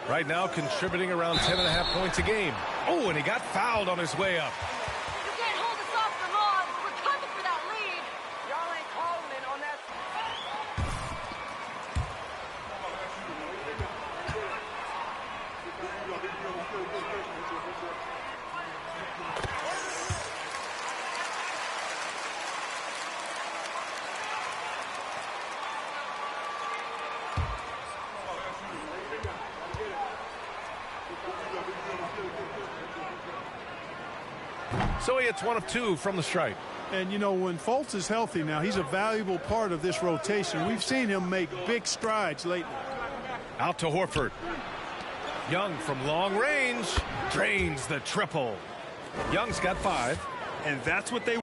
Speaker 12: Right now contributing around 10.5 points a game. Oh, and he got fouled on his way up.
Speaker 18: You can't hold us off for long. We're coming for that lead. Y'all ain't calling it on that.
Speaker 12: So he hits 1 of 2 from the stripe.
Speaker 16: And, you know, when Fultz is healthy now, he's a valuable part of this rotation. We've seen him make big strides lately.
Speaker 12: Out to Horford. Young from long range drains the triple. Young's got 5.
Speaker 17: And that's what they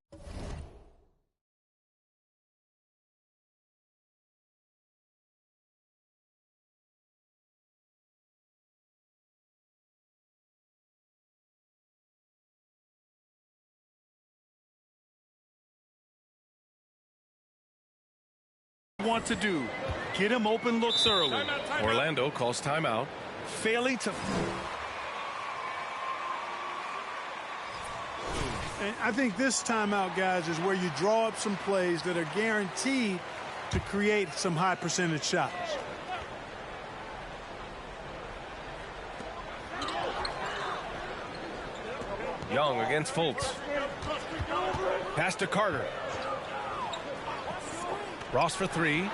Speaker 17: want to do. Get him open looks early.
Speaker 12: Orlando calls timeout.
Speaker 17: Failing to...
Speaker 16: And I think this timeout, guys, is where you draw up some plays that are guaranteed to create some high percentage shots.
Speaker 12: Young against Fultz. Pass to Carter. Ross for three.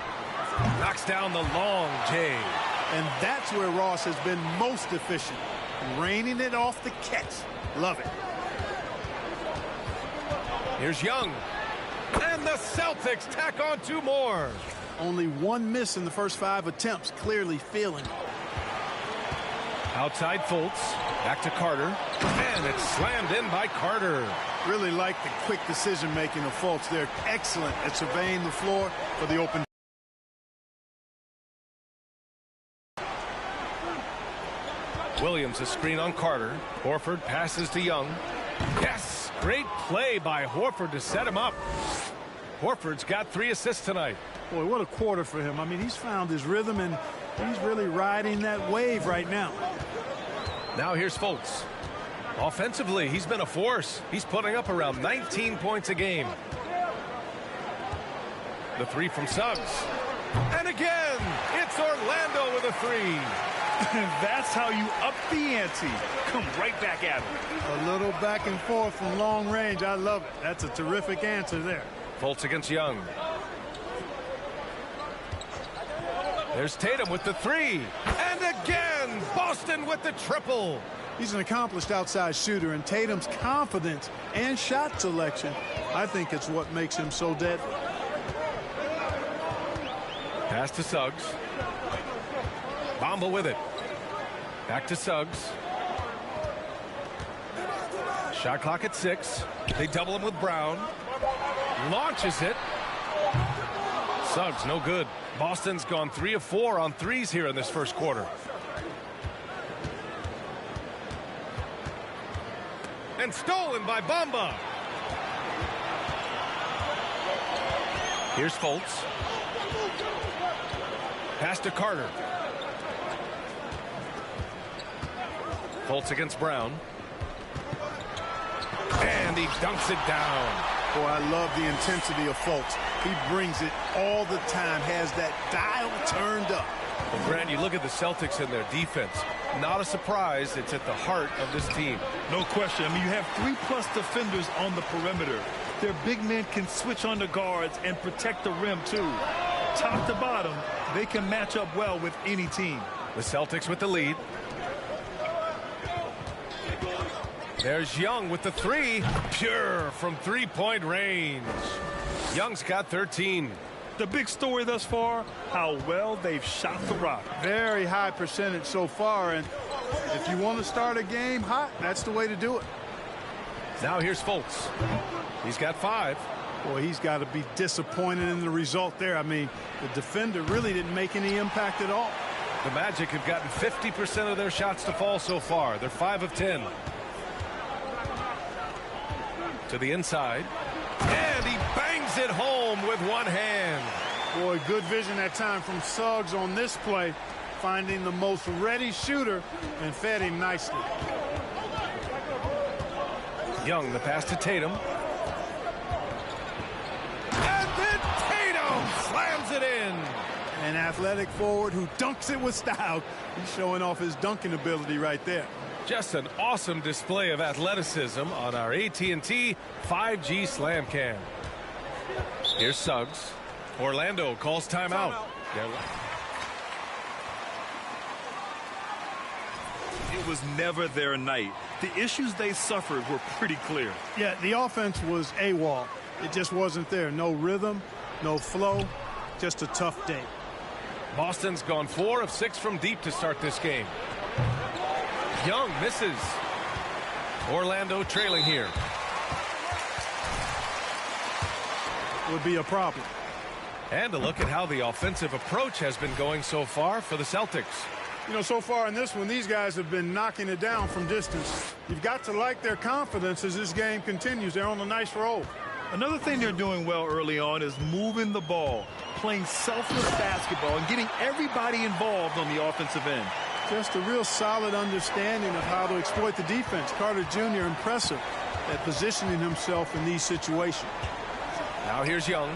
Speaker 12: Knocks down the long J.
Speaker 16: And that's where Ross has been most efficient. Raining it off the catch. Love it.
Speaker 12: Here's Young. And the Celtics tack on 2 more.
Speaker 16: Only 1 miss in the first 5 attempts. Clearly feeling it.
Speaker 12: Outside Fultz. Back to Carter. And it's slammed in by Carter.
Speaker 16: Really like the quick decision-making of Fultz. They're excellent at surveying the floor for the open.
Speaker 12: Williams a screen on Carter. Horford passes to Young. Yes! Great play by Horford to set him up. Horford's got 3 assists tonight.
Speaker 16: Boy, what a quarter for him. I mean, he's found his rhythm, and he's really riding that wave right now.
Speaker 12: Now here's Fultz. Offensively, he's been a force. He's putting up around 19 points a game. The 3 from Suggs. And again, it's Orlando with a 3.
Speaker 17: That's how you up the ante. Come right back at him.
Speaker 16: A little back and forth from long range. I love it. That's a terrific answer there.
Speaker 12: Fultz against Young. There's Tatum with the 3. And again, Boston with the triple.
Speaker 16: He's an accomplished outside shooter, and Tatum's confidence and shot selection, I think it's what makes him so deadly.
Speaker 12: Pass to Suggs. Bamba with it. Back to Suggs. Shot clock at 6. They double him with Brown. Launches it. Suggs, no good. Boston's gone 3 of 4 on 3s here in this first quarter. And stolen by Bamba. Here's Fultz. Pass to Carter. Fultz against Brown. And he dunks it down.
Speaker 16: Boy, I love the intensity of Fultz. He brings it all the time, has that dial turned up.
Speaker 12: Well, Grant, you look at the Celtics and their defense. Not a surprise. It's at the heart of this team.
Speaker 17: No question. I mean, you have 3+ defenders on the perimeter. Their big men can switch on the guards and protect the rim, too. Top to bottom, they can match up well with any team.
Speaker 12: The Celtics with the lead. There's Young with the 3. Pure from 3-point range. Young's got 13.
Speaker 17: The big story thus far, how well they've shot the rock.
Speaker 16: Very high percentage so far, and if you want to start a game hot, that's the way to do it.
Speaker 12: Now here's Fultz. He's got 5.
Speaker 16: Boy, he's got to be disappointed in the result there. I mean, the defender really didn't make any impact at all.
Speaker 12: The Magic have gotten 50% of their shots to fall so far. They're 5 of 10. To the inside. And he bangs it home with one hand.
Speaker 16: Boy, good vision that time from Suggs on this play, finding the most ready shooter and fed him nicely.
Speaker 12: Young, the pass to Tatum. And then Tatum slams it in.
Speaker 16: An athletic forward who dunks it with style. He's showing off his dunking ability right there.
Speaker 12: Just an awesome display of athleticism on our AT&T 5G Slam Cam. Here's Suggs. Orlando calls timeout.
Speaker 17: It was never their night. The issues they suffered were pretty clear.
Speaker 16: Yeah, the offense was AWOL. It just wasn't there. No rhythm, no flow, just a tough day.
Speaker 12: Boston's gone 4 of 6 from deep to start this game. Young misses. Orlando trailing here.
Speaker 16: Would be a problem.
Speaker 12: And a look at how the offensive approach has been going so far for the Celtics.
Speaker 16: You know, so far in this one, these guys have been knocking it down from distance. You've got to like their confidence as this game continues. They're on a nice roll.
Speaker 17: Another thing they're doing well early on is moving the ball, playing selfless basketball, and getting everybody involved on the offensive end.
Speaker 16: Just a real solid understanding of how to exploit the defense. Carter Jr. impressive at positioning himself in these situations.
Speaker 12: Now here's Young,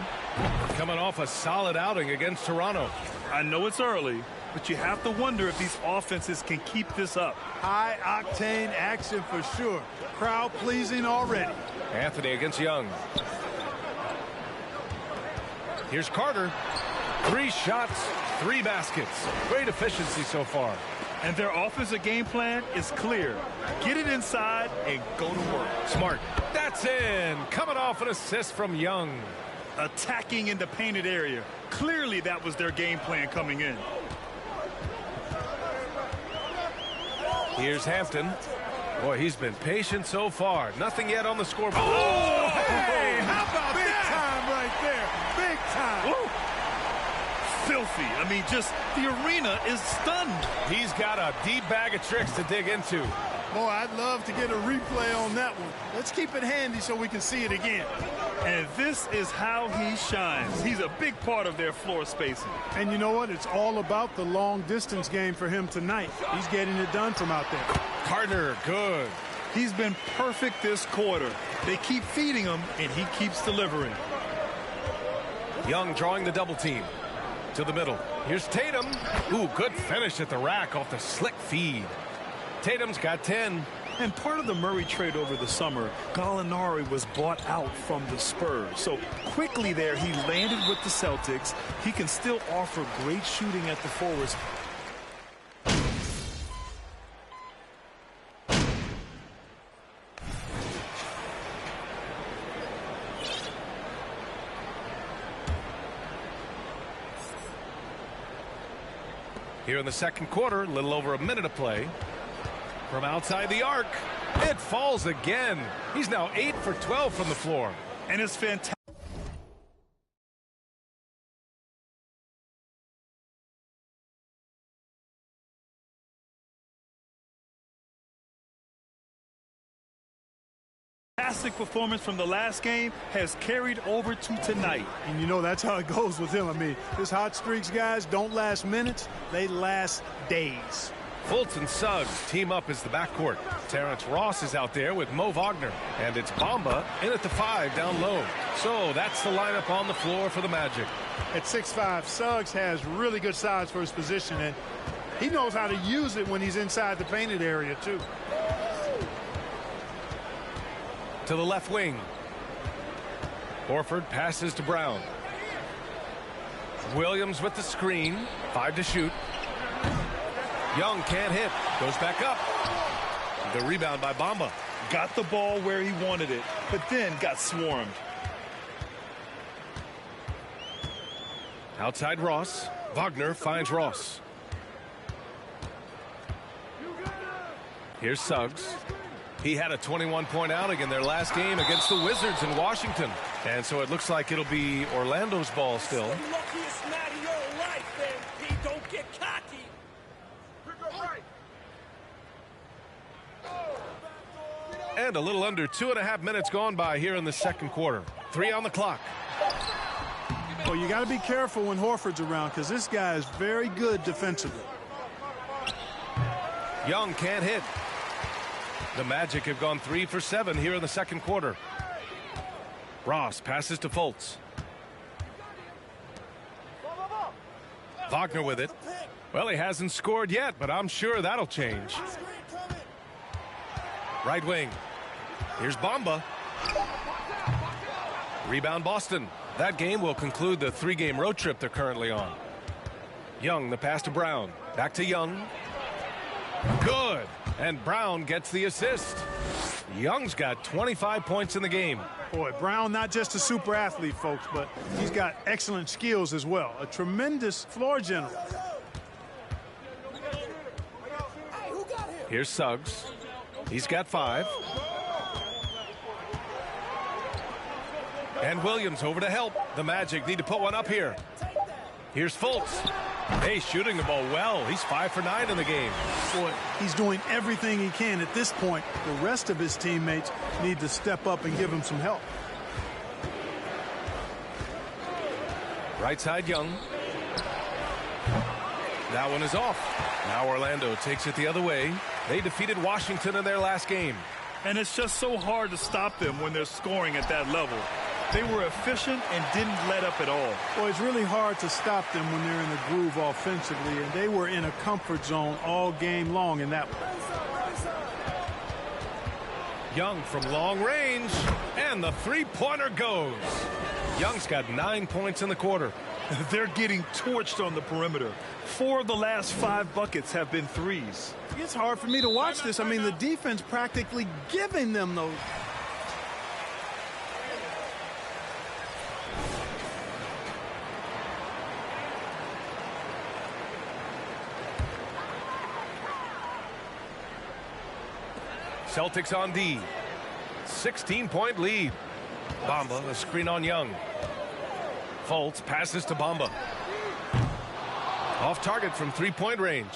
Speaker 12: coming off a solid outing against Toronto.
Speaker 17: I know it's early, but you have to wonder if these offenses can keep this up.
Speaker 16: High-octane action for sure. Crowd-pleasing already.
Speaker 12: Anthony against Young. Here's Carter. 3 shots, 3 baskets. Great efficiency so far.
Speaker 17: And their offensive game plan is clear. Get it inside and go to work.
Speaker 12: Smart. That's in. Coming off an assist from Young.
Speaker 17: Attacking in the painted area. Clearly that was their game plan coming in.
Speaker 12: Here's Hampton. Boy, he's been patient so far. Nothing yet on the scoreboard.
Speaker 16: Oh, hey, how about big time right there. Big time.
Speaker 17: Woo. Filthy. I mean, just the arena is stunned.
Speaker 12: He's got a deep bag of tricks to dig into.
Speaker 16: Boy, I'd love to get a replay on that one. Let's keep it handy so we can see it again.
Speaker 17: And this is how he shines. He's a big part of their floor spacing.
Speaker 16: And you know what? It's all about the long distance game for him tonight. He's getting it done from out there.
Speaker 12: Carter, good.
Speaker 17: He's been perfect this quarter. They keep feeding him, and he keeps delivering.
Speaker 12: Young drawing the double team. To the middle. Here's Tatum. Ooh, good finish at the rack off the slick feed. Tatum's got 10.
Speaker 17: And part of the Murray trade over the summer, Gallinari was bought out from the Spurs. So quickly there, he landed with the Celtics. He can still offer great shooting at the forwards.
Speaker 12: Here in the second quarter, a little over a minute of play. From outside the arc, it falls again. He's now 8 for 12 from the floor.
Speaker 17: And it's fantastic. Fantastic performance from the last game has carried over to tonight.
Speaker 16: And you know that's how it goes with him. I mean, his hot streaks, guys, don't last minutes. They last days.
Speaker 12: Fultz and Suggs team up as the backcourt. Terrence Ross is out there with Mo Wagner. And it's Bamba in at the 5 down low. So that's the lineup on the floor for the Magic.
Speaker 16: At 6'5", Suggs has really good size for his position, and he knows how to use it when he's inside the painted area, too.
Speaker 12: To the left wing. Horford passes to Brown. Williams with the screen. 5 to shoot. Young can't hit. Goes back up. The rebound by Bamba.
Speaker 17: Got the ball where he wanted it, but then got swarmed.
Speaker 12: Outside Ross. Wagner finds Ross. Here's Suggs. He had a 21-point outing in their last game against the Wizards in Washington. And so it looks like it'll be Orlando's ball still.
Speaker 2: The luckiest night of your life, MP. Don't get cocky.
Speaker 12: And a little under 2.5 minutes gone by here in the second quarter. 3 on the clock.
Speaker 16: Well, you got to be careful when Horford's around because this guy is very good defensively.
Speaker 12: Young can't hit. The Magic have gone 3 for 7 here in the second quarter. Ross passes to Fultz. Wagner with it. Well, he hasn't scored yet, but I'm sure that'll change. Right wing. Here's Bamba. Rebound Boston. That game will conclude the 3-game road trip they're currently on. Young, the pass to Brown. Back to Young. Good. And Brown gets the assist. Young's got 25 points in the game.
Speaker 16: Boy, Brown not just a super athlete, folks, but he's got excellent skills as well. A tremendous floor general.
Speaker 12: Here's Suggs. He's got 5. And Williams over to help. The Magic need to put one up here. Here's Fultz. Hey, shooting the ball well. He's 5 for 9 in the game.
Speaker 16: Boy, he's doing everything he can at this point. The rest of his teammates need to step up and give him some help.
Speaker 12: Right side, Young. That one is off. Now Orlando takes it the other way. They defeated Washington in their last game.
Speaker 17: And it's just so hard to stop them when they're scoring at that level. They were efficient and didn't let up at all.
Speaker 16: Well, it's really hard to stop them when they're in a groove offensively, and they were in a comfort zone all game long in that one.
Speaker 12: Young from long range, and the three-pointer goes. Young's got 9 points in the quarter.
Speaker 17: They're getting torched on the perimeter. 4 of the last 5 buckets have been threes.
Speaker 16: It's hard for me to watch this. I mean, the defense practically giving them those.
Speaker 12: Celtics on D. 16-point lead. Bamba, a screen on Young. Fultz passes to Bamba. Off target from three-point range.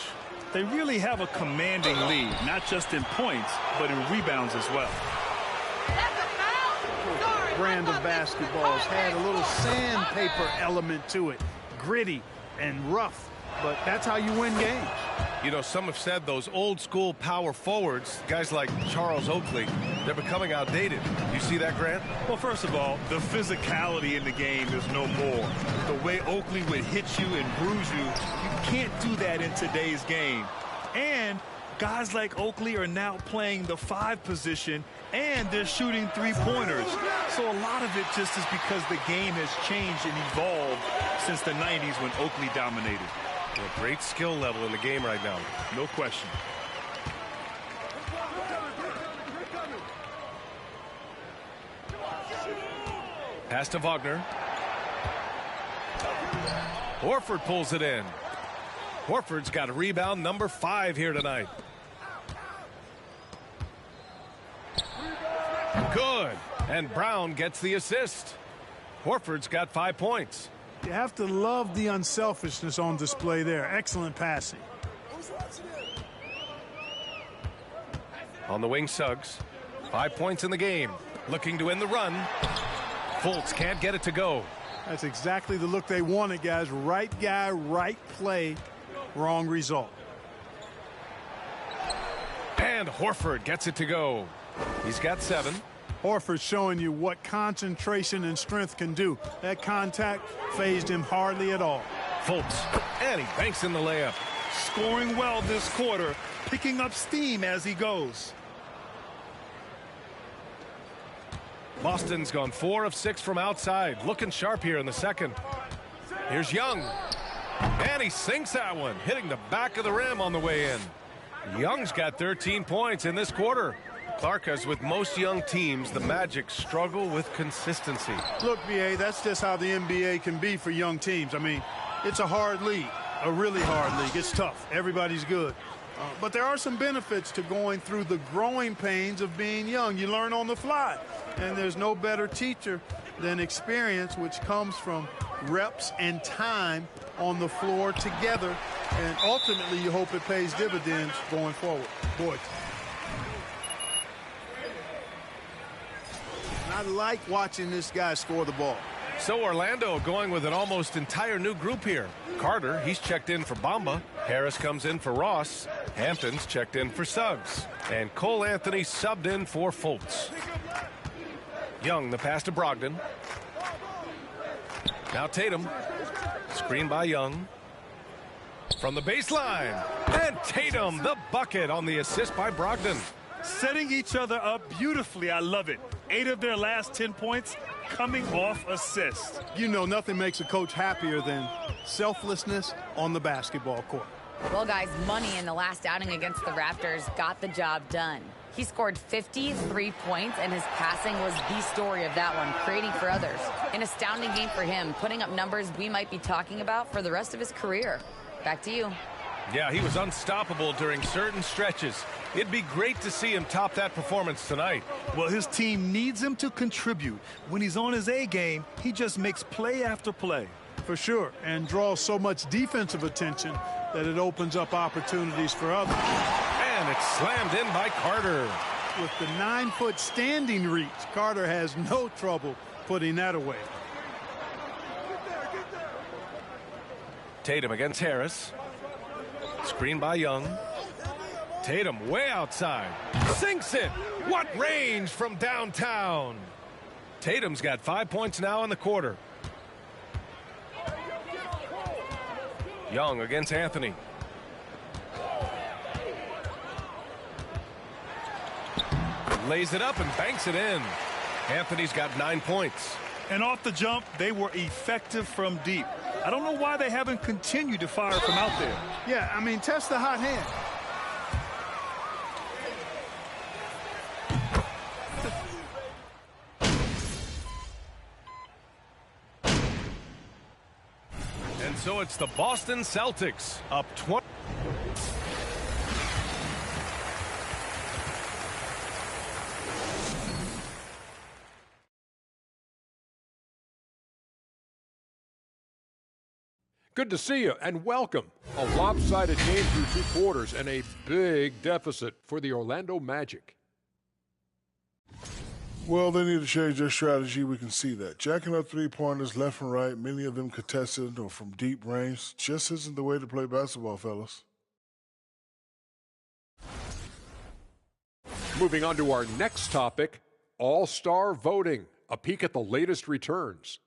Speaker 17: They really have a commanding lead, not just in points, but in rebounds as well.
Speaker 16: Brand of basketballs had a little sandpaper element to it. Gritty and rough, but that's how you win games.
Speaker 12: You know, some have said those old school power forwards, guys like Charles Oakley, they're becoming outdated. You see that, Grant?
Speaker 17: Well, first of all, the physicality in the game is no more. The way Oakley would hit you and bruise you, you can't do that in today's game. And guys like Oakley are now playing the 5 position, and they're shooting three-pointers. So a lot of it just is because the game has changed and evolved since the 90s when Oakley dominated.
Speaker 12: A great skill level in the game right now.
Speaker 17: No question.
Speaker 12: Pass to Wagner. Horford pulls it in. Horford's got a rebound number 5 here tonight. Good. And Brown gets the assist. Horford's got 5 points.
Speaker 16: You have to love the unselfishness on display there. Excellent passing.
Speaker 12: On the wing, Suggs. 5 points in the game. Looking to end the run. Fultz can't get it to go.
Speaker 16: That's exactly the look they wanted, guys. Right guy, right play, wrong result.
Speaker 12: And Horford gets it to go. He's got 7.
Speaker 16: Horford showing you what concentration and strength can do. That contact phased him hardly at all.
Speaker 12: Fultz, and he banks in the layup.
Speaker 17: Scoring well this quarter, picking up steam as he goes.
Speaker 12: Boston's gone 4 of 6 from outside. Looking sharp here in the second. Here's Young. And he sinks that one, hitting the back of the rim on the way in. Young's got 13 points in this quarter. Clark, as with most young teams, the Magic struggle with consistency.
Speaker 16: Look, B.A., that's just how the NBA can be for young teams. I mean, it's a hard league, a really hard league. It's tough. Everybody's good. But there are some benefits to going through the growing pains of being young. You learn on the fly. And there's no better teacher than experience, which comes from reps and time on the floor together. And ultimately, you hope it pays dividends going forward. Boy. I like watching this guy score the ball.
Speaker 12: So Orlando going with an almost entire new group here. Carter, he's checked in for Bamba. Harris comes in for Ross. Hampton's checked in for Suggs. And Cole Anthony subbed in for Fultz. Young, the pass to Brogdon. Now Tatum. Screen by Young. From the baseline. And Tatum, the bucket on the assist by Brogdon.
Speaker 17: Setting each other up beautifully. I love it. 8 of their last 10 points coming off assists.
Speaker 16: You know, nothing makes a coach happier than selflessness on the basketball court.
Speaker 19: Well, guys, Money in the last outing against the Raptors got the job done. He scored 53 points, and his passing was the story of that one, creating for others. An astounding game for him, putting up numbers we might be talking about for the rest of his career. Back to you.
Speaker 12: Yeah, he was unstoppable during certain stretches. It'd be great to see him top that performance tonight.
Speaker 17: Well, his team needs him to contribute. When he's on his A game, he just makes play after play.
Speaker 16: For sure, and draws so much defensive attention that it opens up opportunities for others.
Speaker 12: And it's slammed in by Carter.
Speaker 16: With the 9-foot standing reach, Carter has no trouble putting that away.
Speaker 12: Tatum against Harris. Screen by Young. Tatum way outside. Sinks it. What range from downtown. Tatum's got 5 points now in the quarter. Young against Anthony. Lays it up and banks it in. Anthony's got 9 points.
Speaker 17: And off the jump, they were effective from deep. I don't know why they haven't continued to fire from out there.
Speaker 16: Yeah, I mean, test the hot hand.
Speaker 12: And so it's the Boston Celtics up 20.
Speaker 14: Good to see you and welcome. A lopsided game through 2 quarters and a big deficit for the Orlando Magic.
Speaker 13: Well, they need to change their strategy. We can see that. Jacking up three-pointers left and right, many of them contested or from deep range, just isn't the way to play basketball, fellas.
Speaker 14: Moving on to our next topic, All-Star voting. A peek at the latest returns.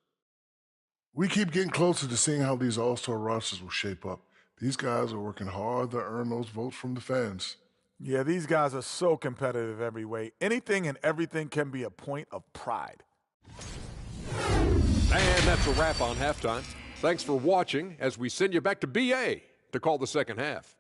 Speaker 13: We keep getting closer to seeing how these All-Star rosters will shape up. These guys are working hard to earn those votes from the fans.
Speaker 15: Yeah, these guys are so competitive every way. Anything and everything can be a point of pride.
Speaker 14: And that's a wrap on halftime. Thanks for watching as we send you back to BA to call the second half.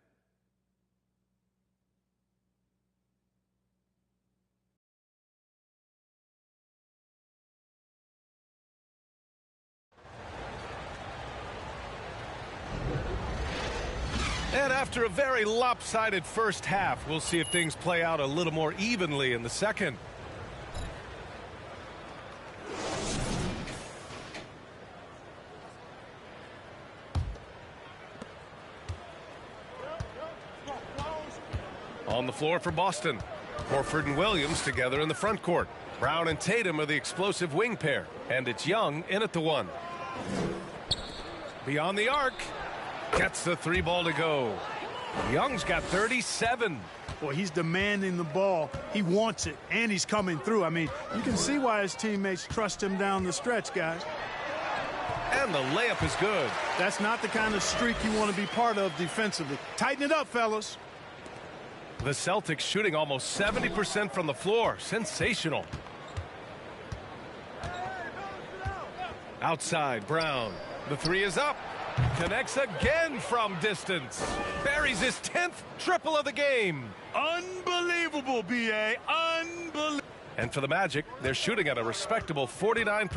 Speaker 12: And after a very lopsided first half, we'll see if things play out a little more evenly in the second. On the floor for Boston. Horford and Williams together in the front court. Brown and Tatum are the explosive wing pair. And it's Young in at the one. Beyond the arc. Gets the 3 ball to go. Young's got 37.
Speaker 16: Boy, he's demanding the ball. He wants it, and he's coming through. I mean, you can see why his teammates trust him down the stretch, guys.
Speaker 12: And the layup is good.
Speaker 16: That's not the kind of streak you want to be part of defensively. Tighten it up, fellas.
Speaker 12: The Celtics shooting almost 70% from the floor. Sensational. Outside, Brown. The 3 is up. Connects again from distance. Buries his 10th triple of the game.
Speaker 16: Unbelievable, B.A. Unbelievable.
Speaker 12: And for the Magic, they're shooting at a respectable 49%.